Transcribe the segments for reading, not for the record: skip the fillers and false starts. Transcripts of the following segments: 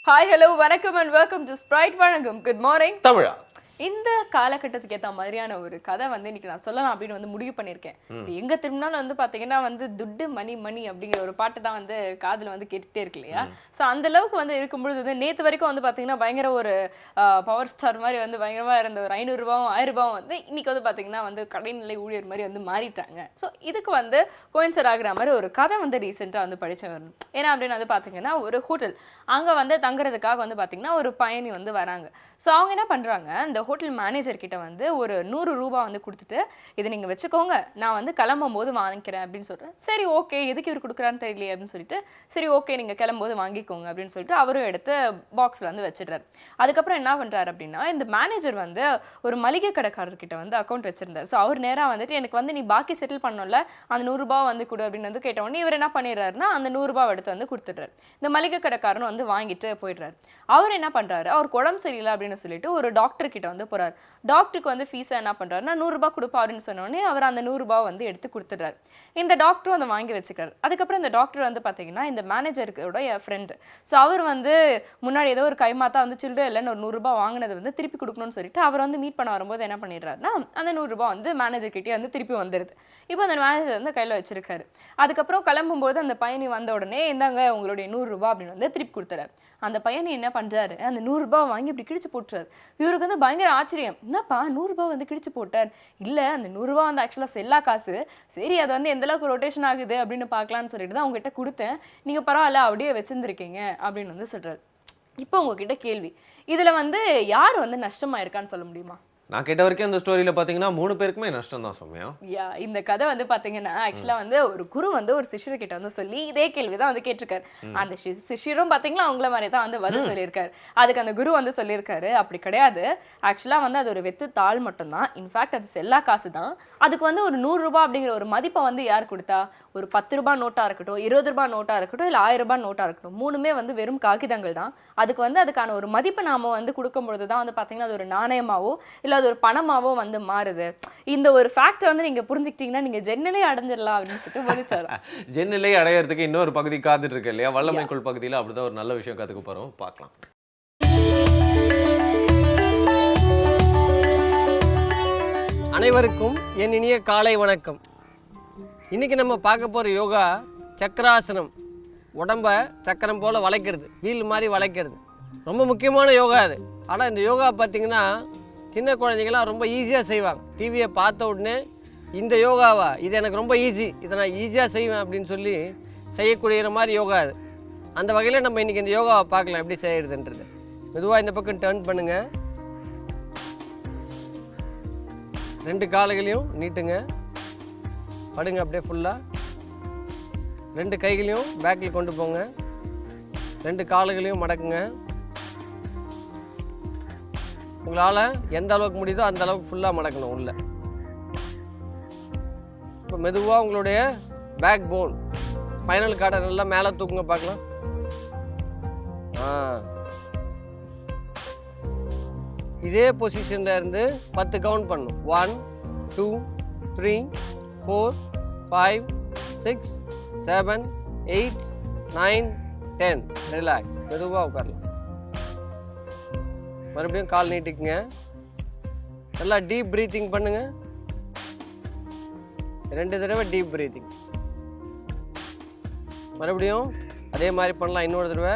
Hi hello வணக்கம் and welcome to Sprite வணக்கம். Good morning தமிழா. இந்த காலகட்டத்துக்கு ஏற்ற மாதிரியான ஒரு கதை வந்து இன்னைக்கு நான் சொல்லலாம் அப்படின்னு வந்து முடிவு பண்ணியிருக்கேன். எங்க திரும்பினாலும் வந்து பாத்தீங்கன்னா வந்து துட்டு மணி மணி அப்படிங்கிற ஒரு பாட்டு தான் வந்து காதுல வந்து கேட்டுட்டே இருக்கு இல்லையா? ஸோ அந்த அளவுக்கு வந்து இருக்கும்பொழுது வந்து நேற்று வரைக்கும் வந்து பாத்தீங்கன்னா பயங்கர ஒரு பவர் ஸ்டார் மாதிரி வந்து பயங்கரமா இருந்த ஒரு 500 ரூபாயும் 1000 ரூபாயும் வந்து இன்னைக்கு வந்து பாத்தீங்கன்னா வந்து கடைநிலை ஊழியர் மாதிரி வந்து மாறிட்டாங்க. ஸோ இதுக்கு வந்து கோயின்சர் ஆகிற மாதிரி ஒரு கதை வந்து ரீசெண்டாக வந்து படிச்சு வரணும். ஏன்னா அப்படின்னு வந்து பாத்தீங்கன்னா ஒரு ஹோட்டல் அங்க வந்து தங்குறதுக்காக வந்து பாத்தீங்கன்னா ஒரு பயணி வந்து வராங்க. ஸோ அவங்க என்ன பண்றாங்க, இந்த ஹோட்டல் மேனேஜர் கிட்ட வந்து ஒரு 100 ரூபா வந்து கொடுத்துட்டு இதை நீங்க வச்சுக்கோங்க, நான் வந்து கிளம்பும் போது வாங்கிக்கிறேன் அப்படின்னு சொல்றேன். சரி ஓகே, எதுக்கு இவர் கொடுக்குறான்னு தெரியலையே அப்படின்னு சொல்லிட்டு சரி ஓகே நீங்க கிளம்பும்போது வாங்கிக்கோங்க அப்படின்னு சொல்லிட்டு அவரும் எடுத்து பாக்ஸ்ல வந்து வச்சிடுறாரு. அதுக்கப்புறம் என்ன பண்றாரு அப்படின்னா, இந்த மேனேஜர் வந்து ஒரு மளிகை கடைக்காரர்கிட்ட வந்து அக்கௌண்ட் வச்சிருந்தார். ஸோ அவர் நேரா வந்துட்டு எனக்கு வந்து நீ பாக்கி செட்டில் பண்ணல அந்த 100 ரூபாய் வந்து கொடு அப்படின்னு வந்து கேட்ட உடனே இவர் என்ன பண்ணிடுறாருன்னா அந்த 100 ரூபாய் எடுத்து வந்து கொடுத்துடுறாரு. இந்த மளிகை கடைக்காரன் வந்து வாங்கிட்டு போயிடுறாரு. அவர் என்ன பண்றாரு, அவருக்கு உடம்பு சரியில்லை அப்படின்னு சொல்லிட்டு ஒரு டாக்டர் கிட்ட வந்து போறாரு. டாக்டருக்கு வந்து ஃபீஸா என்ன பண்றாருன்னா 100 ரூபாய் கொடுப்பாருன்னு சொன்னோடனே அவர் அந்த 100 ரூபாய் வந்து எடுத்து கொடுத்துடுறாரு. இந்த டாக்டரும் அதை வாங்கி வச்சுக்கிறாரு. அதுக்கப்புறம் இந்த டாக்டர் வந்து பாத்தீங்கன்னா இந்த மேனேஜருக்கோட ஃப்ரெண்டு. ஸோ அவர் வந்து முன்னாடி ஏதோ ஒரு கைமாத்தா வந்து சில்லறை இல்லைன்னு ஒரு 100 ரூபாய் வாங்கினது வந்து திருப்பி கொடுக்கணும்னு சொல்லிட்டு அவர் வந்து மீட் பண்ண வரும்போது என்ன பண்ணிடுறாருன்னா அந்த 100 ரூபாய் வந்து மேனேஜர் கிட்டே வந்து திருப்பி வந்துடுது. இப்போ அந்த மேனேஜர் வந்து கையில் வச்சிருக்காரு. அதுக்கப்புறம் கிளம்பும்போது அந்த பயணி வந்த உடனே இந்தாங்க உங்களுடைய 100 ரூபாய் அப்படின்னு வந்து திருப்பி கொடுத்துறாரு. அந்த பையனை என்ன பண்றாரு, அந்த 100 ரூபாய் வாங்கி இப்படி கிழிச்சு போட்டுறாரு. இவருக்கு வந்து பயங்கர ஆச்சரியம், என்னப்பா 100 ரூபாய் வந்து கிழிச்சு போட்டார்? இல்ல அந்த 100 ரூபாய் வந்து ஆக்சுவலா செல்லா காசு, சரி அது வந்து எந்த அளவுக்கு ரொட்டேஷன் ஆகுது அப்படின்னு பார்க்கலான்னு சொல்லிட்டு தான் உங்ககிட்ட கொடுத்தேன், நீங்க பரவாயில்ல அப்படியே வச்சிருந்துருக்கீங்க அப்படின்னு வந்து சொல்றாரு. இப்போ உங்ககிட்ட கேள்வி, இதுல வந்து யார் வந்து நஷ்டமாயிருக்கான்னு சொல்ல முடியுமா? நான் கேட்ட வரைக்கும் இந்த ஸ்டோரியில பாத்தீங்கன்னா 3 பேருக்குமே நஷ்டம் தான் சௌமியா. இந்த கதை வந்து பாத்தீங்கன்னா ஆக்சுவலா வந்து ஒரு குரு வந்து ஒரு சிஷ்யர் கிட்ட வந்து சொல்லி இதே கேள்விதான் வந்து கேட்டிருக்காரு. அந்த சிஷ்யரும் பாத்தீங்கன்னா அவங்கள மாதிரி தான் வந்து பதில் சொல்லியிருக்காரு. அதுக்கு அந்த குரு வந்து சொல்லியிருக்காரு, அப்படி கிடையாது, ஆக்சுவலா வந்து அது ஒரு வெத்து தாள் மட்டும்தான், இன்ஃபேக்ட் அது செல்லா காசு தான். அதுக்கு வந்து ஒரு 100 ரூபாய் அப்படிங்கிற ஒரு மதிப்பை வந்து யார் கொடுத்தா, ஒரு 10 ரூபாய் நோட்டா இருக்கட்டும், 20 ரூபாய் நோட்டா இருக்கட்டும், இல்ல 1000 ரூபாய் நோட்டா இருக்கட்டும், மூணுமே வந்து வெறும் காகிதங்கள் தான். அதுக்கு வந்து அதுக்கான ஒரு மதிப்பை நாம வந்து கொடுக்கும் பொழுதுதான் வந்து பாத்தீங்கன்னா அது ஒரு நாணயமாவோ இல்ல அது ஒரு பணமாவோ வந்து மாறுது. இந்த ஒரு ஃபேக்ட் வந்து நீங்க புரிஞ்சுக்கிட்டீங்கன்னா நீங்க ஜென்னிலே அடைஞ்சிடலாம் அப்படின்னு சொல்லிட்டு முடிச்சாரு. ஜென்னிலே அடையறதுக்கு இன்னொரு பகுதி காத்துட்டு இருக்கு இல்லையா? வல்லமைக்குள் பகுதியில் அப்படிதான் ஒரு நல்ல விஷயம் கத்துக்க போறோம், பார்க்கலாம். அனைவருக்கும் என் இனிய காலை வணக்கம். இன்னைக்கு நம்ம பார்க்க போற யோகா சக்கராசனம். உடம்ப சக்கரம் போல வளைக்கிறது, வீல் மாதிரி வளைக்கிறது. ரொம்ப முக்கியமான யோகா அது. ஆனால் இந்த யோகா பார்த்தீங்கன்னா சின்ன குழந்தைங்களாம் ரொம்ப ஈஸியாக செய்வாங்க. டிவியை பார்த்த உடனே இந்த யோகாவா, இது எனக்கு ரொம்ப ஈஸி, இதை நான் ஈஸியாக செய்வேன் அப்படின்னு சொல்லி செய்யக்கூடிய மாதிரி யோகா அது. அந்த வகையில் நம்ம இன்றைக்கி இந்த யோகாவை பார்க்கலாம் எப்படி செய்யறதுன்றது. மெதுவாக இந்த பக்கம் டர்ன் பண்ணுங்கள். 2 கால்களையும் நீட்டுங்க, படுங்க அப்படியே ஃபுல்லாக. 2 கைகளையும் பேக்கில் கொண்டு போங்க. 2 கால்களையும் மடக்குங்க. உங்களால் எந்த அளவுக்கு முடியுதோ அந்த அளவுக்கு ஃபுல்லாக மடக்கணும் உள்ள. இப்போ மெதுவாக உங்களுடைய பேக் போன், ஸ்பைனல் கார்டை நல்லா மேலே தூக்குங்க பார்க்கலாம். இதே பொசிஷனில் இருந்து 10 கவுண்ட் பண்ணணும். 1 2 3 4 5 6 7 8 9 10. ரிலாக்ஸ், மெதுவாக உட்காரலாம். மறுபடியும் கால் நீட்டிக்குங்க. நல்லா டீப் ப்ரீத்திங் பண்ணுங்க. 2 தடவை டீப் ப்ரீத்திங். மறுபடியும் அதே மாதிரி பண்ணலாம். இன்னொரு தடவை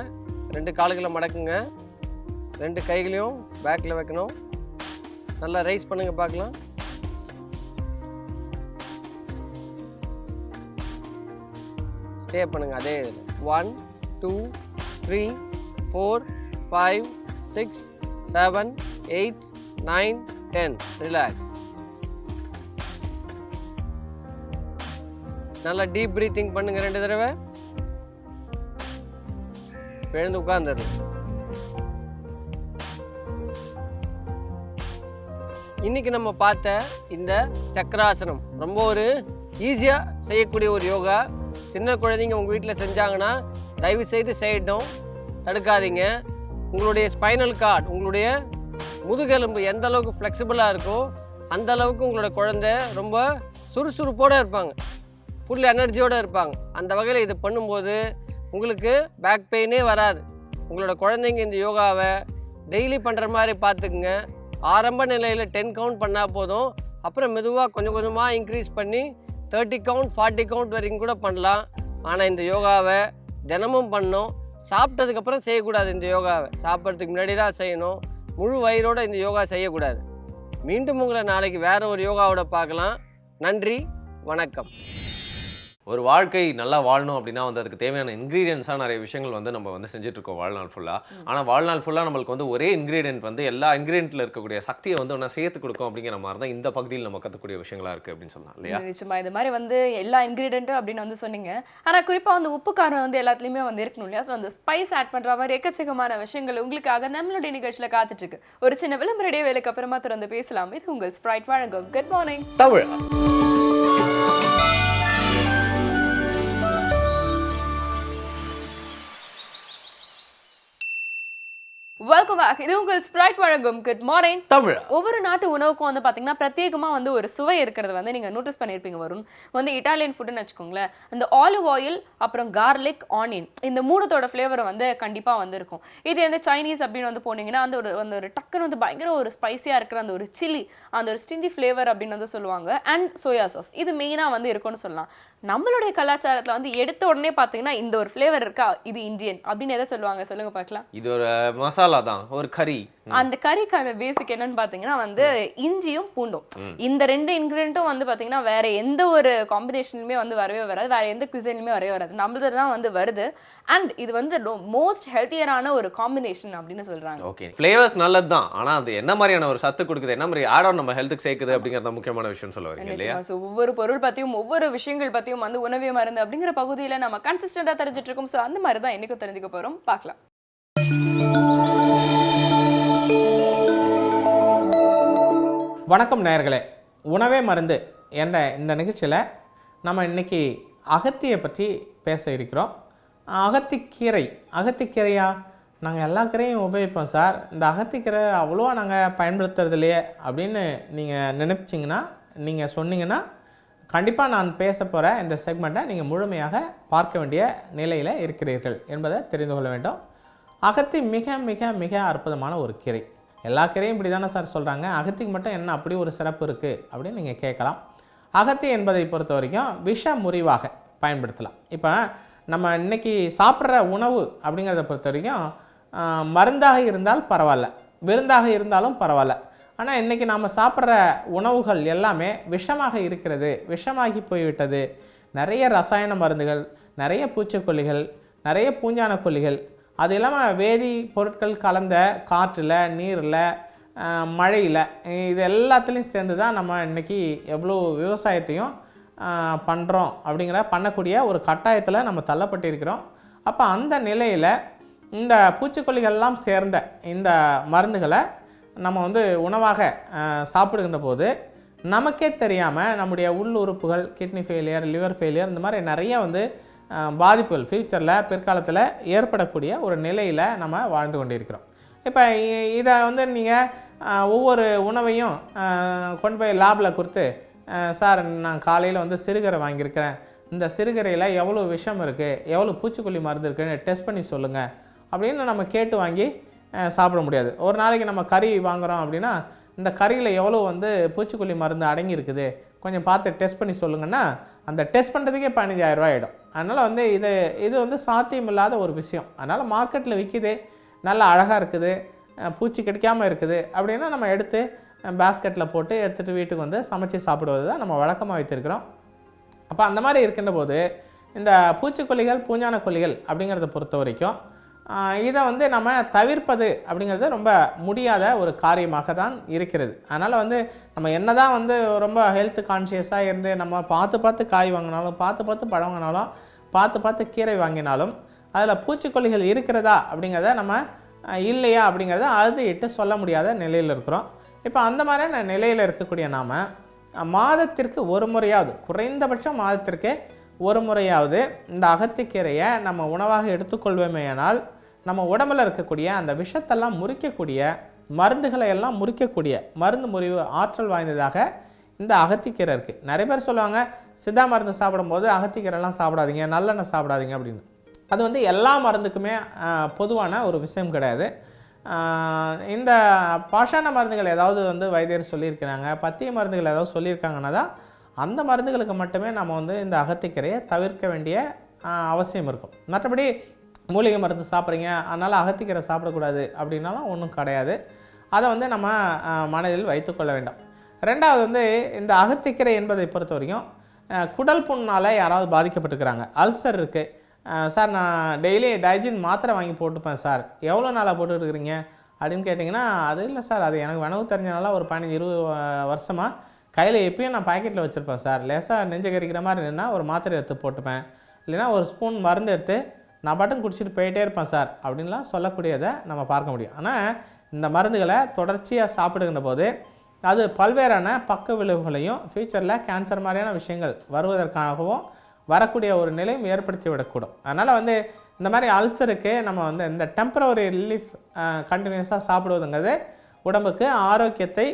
2 கால்களை மடக்குங்க. 2 கைகளையும் பேக்கில் வைக்கணும். நல்லா ரைஸ் பண்ணுங்க பார்க்கலாம். ஸ்டே பண்ணுங்க அதே இதில். 1 2 3 4 5 6 7 8 9 10. ரிலாக்ஸ். நல்லா டீப் ப்ரீத்திங் பண்ணுங்க 2 தடவை. எழுந்து உட்கார்ந்துடணும். இன்னைக்கு நம்ம பார்த்த இந்த சக்கராசனம் ரொம்ப ஒரு ஈஸியாக செய்யக்கூடிய ஒரு யோகா. சின்ன குழந்தைங்க உங்கள் வீட்டில் செஞ்சாங்கன்னா தயவு செய்து செய்யட்டும், தடுக்காதீங்க. உங்களுடைய ஸ்பைனல் கார்டு, உங்களுடைய முதுகெலும்பு எந்த அளவுக்கு ஃப்ளெக்சிபிளாக இருக்கோ அந்த அளவுக்கு உங்களோட குழந்தை ரொம்ப சுறுசுறுப்போடு இருப்பாங்க, ஃபுல் எனர்ஜியோடு இருப்பாங்க. அந்த வகையில் இது பண்ணும்போது உங்களுக்கு பேக் பெயினே வராது. உங்களோட குழந்தைங்க இந்த யோகாவை டெய்லி பண்ணுற மாதிரி பார்த்துக்குங்க. ஆரம்ப நிலையில் 10 கவுண்ட் பண்ணால் போதும். அப்புறம் மெதுவாக கொஞ்சம் கொஞ்சமாக இன்க்ரீஸ் பண்ணி 30 கவுண்ட் 40 கவுண்ட் வரைக்கும் கூட பண்ணலாம். ஆனால் இந்த யோகாவை தினமும் பண்ணணும். சாப்பிட்டதுக்கப்புறம் செய்யக்கூடாது. இந்த யோகாவை சாப்பிட்றதுக்கு முன்னாடி தான் செய்யணும். முழு வயிறோடு இந்த யோகா செய்யக்கூடாது. மீண்டும் உங்களை நாளைக்கு வேறு ஒரு யோகாவோட பார்க்கலாம். நன்றி, வணக்கம். ஒரு வாழ்க்கை நல்லா வாழணும் அப்படின்னா வந்து அதுக்கு தேவையான இன்க்ரீடியன்ஸாக நிறைய விஷயங்கள் வந்து நம்ம வந்து செஞ்சுட்ருக்கோம் வாழ்நாள் ஃபுல்லாக. ஆனால் வாழ்நாள் ஃபுல்லாக நம்மளுக்கு வந்து ஒரே இன்க்ரீடியன்ட் வந்து எல்லா இன்க்ரீடியன்ட்டில் இருக்கக்கூடிய சக்தியை வந்து ஒன்றா சேர்த்து கொடுக்கும் அப்படிங்கிற மாதிரி தான் இந்த பகுதியில் நம்ம கற்றுக்கூடிய விஷயங்களா இருக்குது அப்படின்னு சொல்லலாம் இல்லையா? நிச்சயமா இது மாதிரி வந்து எல்லா இன்க்ரீடியன்ட்டும் அப்படின்னு வந்து சொன்னீங்க. ஆனால் குறிப்பாக வந்து உப்பு காரம் வந்து எல்லாத்துலேயுமே வந்து இருக்கணும் இல்லையா? ஸோ அந்த ஸ்பைஸ் ஆட் பண்ணுற மாதிரி எக்கச்சக்கமான விஷயங்கள் உங்களுக்காக நம்மளுடைய நிகழ்ச்சியில் காத்துட்ருக்கு. ஒரு சின்ன விளம்பர இடைவேளைக்கு அப்புறமா தொடர்ந்து பேசலாம். இது உங்கள் ஸ்ப்ரைட் வழங்கும் good morning Tamil. Welcome back. இது உங்கள் ஸ்ப்ரைட் வழங்கும் குட் மார்னிங் தமிழ். ஒவ்வொரு நாட்டு உணவுக்கும் வந்து பார்த்தீங்கன்னா பிரத்யேகமாக வந்து ஒரு சுவை இருக்கிறது வந்து நீங்கள் நோட்டீஸ் பண்ணியிருப்பீங்க. வரும் வந்து இட்டாலியன் ஃபுட்டுன்னு வச்சுக்கோங்களேன். அந்த ஆலிவ் ஆயில் அப்புறம் கார்லிக் ஆனியன் இந்த மூணுத்தோட ஃப்ளேவர் வந்து கண்டிப்பாக வந்து இருக்கும். இது வந்து சைனீஸ் அப்படின்னு வந்து போனீங்கன்னா அந்த ஒரு டக்குன்னு வந்து பயங்கர ஒரு ஸ்பைஸியாக இருக்கிற அந்த ஒரு சில்லி அந்த ஒரு ஸ்டிஞ்சி ஃப்ளேவர் அப்படின்னு வந்து சொல்லுவாங்க. அண்ட் சோயா சாஸ் இது மெயினாக வந்து இருக்கும்னு சொல்லலாம். நம்மளுடைய கலாச்சாரத்தில் வந்து எடுத்த உடனே பார்த்தீங்கன்னா இந்த ஒரு ஃப்ளேவர் இருக்கா இது இந்தியன் அப்படின்னு எதை சொல்லுவாங்க சொல்லுங்க பார்க்கலாம். இது ஒரு மசாலா தான், ஒரு கறி. அந்த கறிக்கான பேசிக் என்னன்னு பாத்தீங்கன்னா வந்து இஞ்சியும் பூண்டும். இந்த ரெண்டு இன்கிரிடியன்ட்டும் வந்து பாத்தீங்கன்னா வேற எந்த ஒரு காம்பினேஷனுமே வந்து வரவே வராது. வேற எந்த குசினுமே வரவே வராது. நம்மளது தான் வந்து வருது. அண்ட் இது வந்து மோஸ்ட் ஹெல்த்தியரான ஒரு காம்பினேஷன் அப்படின்னு சொல்றாங்க. ஓகே, ஃப்ளேவர்ஸ் நல்லது தான். ஆனா அது என்ன மாதிரியான ஒரு சத்து கொடுக்குது, என்ன மாதிரி ஆட் ஆன் நம்ம ஹெல்த்துக்கு சேர்க்குது அப்படிங்கறது முக்கியமான விஷயம் சொல்ல வரீங்க இல்லையா? ஸோ ஒவ்வொரு பொருள் பத்தியும் ஒவ்வொரு விஷயங்கள் பத்தியும் வந்து உணவே மருந்து அப்படிங்கிற பகுதியில நம்ம கன்சிஸ்டண்டா தெரிஞ்சிட்டு இருக்கோம். ஸோ அந்த மாதிரி தான் என்னைக்கும் தெரிஞ்சுக்க போறோம். பார்க்கலாம். வணக்கம் நேயர்களே, உணவே மருந்து என்ற இந்த நிகழ்ச்சியில் நம்ம இன்றைக்கி அகத்தியை பற்றி பேச இருக்கிறோம். அகத்திக்கீரையா? நாங்கள் எல்லா கீரையும் உபயோகிப்போம் சார், இந்த அகத்திக்கீரை அவ்வளோவா நாங்கள் பயன்படுத்துறது இல்லையே அப்படின்னு நீங்கள் நினைச்சிங்கன்னா, நீங்கள் சொன்னீங்கன்னா கண்டிப்பாக நான் பேச போகிற இந்த செக்மெண்ட்டை நீங்கள் முழுமையாக பார்க்க வேண்டிய நிலையில் இருக்கிறீர்கள் என்பதை தெரிந்து கொள்ள வேண்டும். அகத்தி மிக மிக மிக அற்புதமான ஒரு கீரை. எல்லா கீரையும் இப்படி தானே சார் சொல்கிறாங்க, அகத்திக்கு மட்டும் என்ன அப்படி ஒரு சிறப்பு இருக்குது அப்படின்னு நீங்கள் கேட்கலாம். அகத்தி என்பதை பொறுத்த வரைக்கும் விஷ முறிவாக பயன்படுத்தலாம். இப்போ நம்ம இன்றைக்கி சாப்பிட்ற உணவு அப்படிங்கிறத பொறுத்த வரைக்கும் மருந்தாக இருந்தால் பரவாயில்ல, விருந்தாக இருந்தாலும் பரவாயில்ல. ஆனால் இன்றைக்கி நாம் சாப்பிட்ற உணவுகள் எல்லாமே விஷமாக இருக்கிறது, விஷமாகி போய்விட்டது. நிறைய ரசாயன மருந்துகள், நிறைய பூச்சிக்கொல்லிகள், நிறைய பூஞ்சான கொல்லிகள், அது இல்லாமல் வேதி பொருட்கள் கலந்த காற்றில், நீரில், மழையில், இது எல்லாத்துலேயும் சேர்ந்து தான் நம்ம இன்றைக்கி எவ்வளோ விவசாயத்தையும் பண்ணுறோம் பண்ணக்கூடிய ஒரு கட்டாயத்தில் நம்ம தள்ளப்பட்டிருக்கிறோம். அப்போ அந்த நிலையில் இந்த பூச்சிக்கொல்லிகள்லாம் சேர்ந்த இந்த மருந்துகளை நம்ம வந்து உணவாக சாப்பிடுகின்ற போது நமக்கே தெரியாமல் நம்முடைய உள் உறுப்புகள், கிட்னி ஃபெயிலியர், லிவர் ஃபெயிலியர், இந்த மாதிரி நிறைய வந்து பாதிப்புகள் ஃப்யூச்சரில் பிற்காலத்தில் ஏற்படக்கூடிய ஒரு நிலையில் நம்ம வாழ்ந்து கொண்டிருக்கிறோம். இப்போ இதை வந்து நீங்கள் ஒவ்வொரு உணவையும் கொண்டு போய் லேபில் கொடுத்து, சார் நான் காலையில் வந்து சிறுகீரை வாங்கியிருக்கிறேன், இந்த சிறுகீரையில் எவ்வளோ விஷம் இருக்குது, எவ்வளோ பூச்சிக்கொல்லி மருந்து இருக்குன்னு டெஸ்ட் பண்ணி சொல்லுங்கள் அப்படின்னு நம்ம கேட்டு வாங்கி சாப்பிட முடியாது. ஒரு நாளைக்கு நம்ம கறி வாங்குகிறோம் அப்படின்னா இந்த கறியில் எவ்வளோ வந்து பூச்சிக்கொல்லி மருந்து அடங்கி இருக்குது கொஞ்சம் பார்த்து டெஸ்ட் பண்ணி சொல்லுங்கன்னா அந்த டெஸ்ட் பண்ணுறதுக்கே 15,000 ரூபா ஆகிடும். அதனால் வந்து இது வந்து சாத்தியமில்லாத ஒரு விஷயம். அதனால் மார்க்கெட்டில் விற்கிது, நல்லா அழகாக இருக்குது, பூச்சி கிடைக்காமல் இருக்குது அப்படின்னா நம்ம எடுத்து பேஸ்கெட்டில் போட்டு எடுத்துகிட்டு வீட்டுக்கு வந்து சமைச்சு சாப்பிடுவது தான் நம்ம வழக்கமாக வைத்திருக்கிறோம். அப்போ அந்த மாதிரி இருக்கின்ற போது இந்த பூச்சிக்கொல்லிகள், பூஞ்சான கொல்லிகள் அப்படிங்கிறத பொறுத்த வரைக்கும் இதை வந்து நம்ம தவிர்ப்பது அப்படிங்கிறது ரொம்ப முடியாத ஒரு காரியமாக தான் இருக்கிறது. அதனால் வந்து நம்ம என்ன தான் வந்து ரொம்ப ஹெல்த் கான்ஷியஸாக இருந்து நம்ம பார்த்து காய் வாங்கினாலும், பார்த்து பழம் வாங்கினாலும், பார்த்து கீரை வாங்கினாலும் அதில் பூச்சிக்கொல்லிகள் இருக்கிறதா அப்படிங்கிறத நம்ம இல்லையா அப்படிங்கிறத அறுதிட்டு சொல்ல முடியாத நிலையில் இருக்கிறோம். இப்போ அந்த மாதிரியான நிலையில் இருக்கக்கூடிய நாம் மாதத்திற்கு ஒரு முறையாவது, குறைந்தபட்சம் மாதத்திற்கு ஒரு முறையாவது இந்த அகத்திக்கீரையை நம்ம உணவாக எடுத்துக்கொள்வோமேயானால் நம்ம உடம்பில் இருக்கக்கூடிய அந்த விஷத்தெல்லாம் முறிக்கக்கூடிய, மருந்துகளை எல்லாம் முறிக்கக்கூடிய மருந்து முறிவு ஆற்றல் வாய்ந்ததாக இந்த அகத்திக்கீரை இருக்குது. நிறைய பேர் சொல்லுவாங்க, சித்தா மருந்து சாப்பிடும்போது அகத்திக்கீரைலாம் சாப்பிடாதீங்க, நல்லெண்ணெய் சாப்பிடாதீங்க அப்படின்னு. அது வந்து எல்லா மருந்துக்குமே பொதுவான ஒரு விஷயம் கிடையாது. இந்த பாஷான மருந்துகள் ஏதாவது வந்து வைத்தியர் சொல்லியிருக்கிறாங்க, பத்திய மருந்துகள் ஏதாவது சொல்லியிருக்காங்கன்னா தான் அந்த மருந்துகளுக்கு மட்டுமே நம்ம வந்து இந்த அகத்திக்கீரையை தவிர்க்க வேண்டிய அவசியம் இருக்கும். மற்றபடி மூலிகை மருந்து சாப்பிட்றீங்க அதனால் அகத்திக்கீரை சாப்பிடக்கூடாது அப்படின்னாலும் ஒன்றும் கிடையாது. அதை வந்து நம்ம மனதில் வைத்துக்கொள்ள வேண்டும். ரெண்டாவது வந்து இந்த அகத்திக்கீரை என்பதை பொறுத்த வரைக்கும் குடல் புண்ணால் யாராவது பாதிக்கப்பட்டிருக்கிறாங்க, அல்சர் இருக்குது சார், நான் டெய்லி டைஜின் மாத்திரை வாங்கி போட்டுப்பேன் சார், எவ்வளோ நாளாக போட்டுருக்குறீங்க அப்படின்னு கேட்டிங்கன்னா, அது இல்லை சார், அது எனக்கு வினவு தெரிஞ்சனால ஒரு 15-20 வருஷமாக கையில் எப்பயும் நான் பாக்கெட்டில் வச்சுருப்பேன் சார், லேசாக நெஞ்சு கறிக்கிற மாதிரி நின்னா ஒரு மாத்திரை எடுத்து போட்டுப்பேன், இல்லைனா ஒரு ஸ்பூன் மருந்து எடுத்து நான் பாட்டும் குடிச்சிட்டு போயிட்டே இருப்பேன் சார் அப்படின்லாம் சொல்லக்கூடியதை நம்ம பார்க்க முடியும். ஆனால் இந்த மருந்துகளை தொடர்ச்சியாக சாப்பிடுகின்ற போது அது பல்வேறான பக்க விளைவுகளையும் ஃப்யூச்சரில் கேன்சர் மாதிரியான விஷயங்கள் வருவதற்காகவும் வரக்கூடிய ஒரு நிலையும் ஏற்படுத்தி விடக்கூடும். அதனால் வந்து இந்த மாதிரி அல்சருக்கு நம்ம வந்து இந்த டெம்பரவரி ரிலீஃப் கண்டினியூஸாக சாப்பிடுவதுங்கிறது உடம்புக்கு ஆரோக்கியத்தை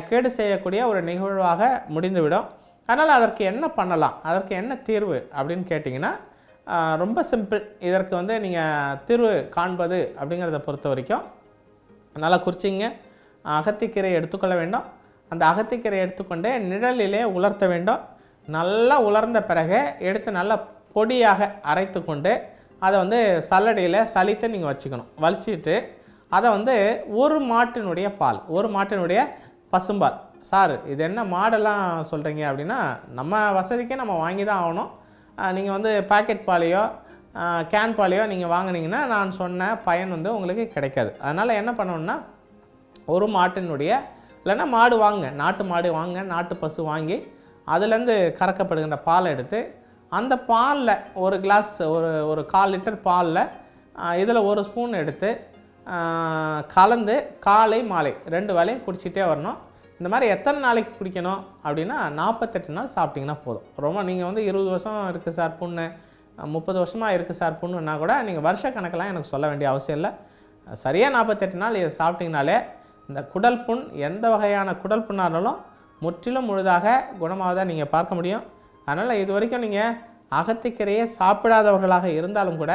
கேடு செய்யக்கூடிய ஒரு நிகழ்வாக முடிந்துவிடும். அதனால் அதற்கு என்ன பண்ணலாம், அதற்கு என்ன தீர்வு அப்படின்னு கேட்டிங்கன்னா ரொம்ப சிம்பிள். இதற்கு வந்து நீங்கள் தீர்வு காண்பது அப்படிங்கிறத பொறுத்த வரைக்கும் நல்லா குறிச்சிங்க, அகத்திக்கீரை எடுத்துக்கொள்ள வேண்டும். அந்த அகத்திக்கீரை எடுத்துக்கொண்டு நிழலிலே உலர்த்த வேண்டும். நல்லா உலர்ந்த பிறகு எடுத்து நல்லா பொடியாக அரைத்து கொண்டு அதை வந்து சல்லடையில் சலித்து நீங்கள் வச்சுக்கணும். வலிச்சிட்டு அதை வந்து ஒரு மாட்டினுடைய பால், ஒரு மாட்டினுடைய பசும்பால். சார் இது என்ன மாடெல்லாம் சொல்கிறீங்க அப்படின்னா, நம்ம வசதிக்கே நம்ம வாங்கி தான் ஆகணும். நீங்கள் வந்து பாக்கெட் பாலையோ கேன் பாலையோ நீங்கள் வாங்கினீங்கன்னா நான் சொன்ன பயன் வந்து உங்களுக்கு கிடைக்காது. அதனால் என்ன பண்ணணுன்னா, ஒரு மாட்டினுடைய இல்லைன்னா மாடு வாங்க, நாட்டு மாடு வாங்க, நாட்டு பசு வாங்கி அதுலேருந்து கறக்கப்படுகின்ற பாலை எடுத்து அந்த பாலில் ஒரு கிளாஸ் ஒரு 1/4 லிட்டர் பாலில் இதில் ஒரு ஸ்பூன் எடுத்து கலந்து காலை மாலை 2 வேளையும் குடிச்சிட்டே வரணும். இந்த மாதிரி எத்தனை நாளைக்கு குடிக்கணும் அப்படின்னா 48 நாள் சாப்பிட்டிங்கன்னா போதும். ரொம்ப நீங்கள் வந்து 20 வருஷம் இருக்குது சார் புண்ணு, 30 வருஷமாக இருக்குது சார் புண்ணுன்னா கூட நீங்கள் வருஷ கணக்கெல்லாம் எனக்கு சொல்ல வேண்டிய அவசியம் இல்லை. சரியாக 48 நாள் இதை சாப்பிட்டிங்கனாலே இந்த குடல் புண் எந்த வகையான குடல் புண்ணாக இருந்தாலும் முற்றிலும் முழுதாக குணமாக நீங்கள் பார்க்க முடியும். அதனால் இது வரைக்கும் நீங்கள் அகத்திக்கீரையை சாப்பிடாதவர்களாக இருந்தாலும் கூட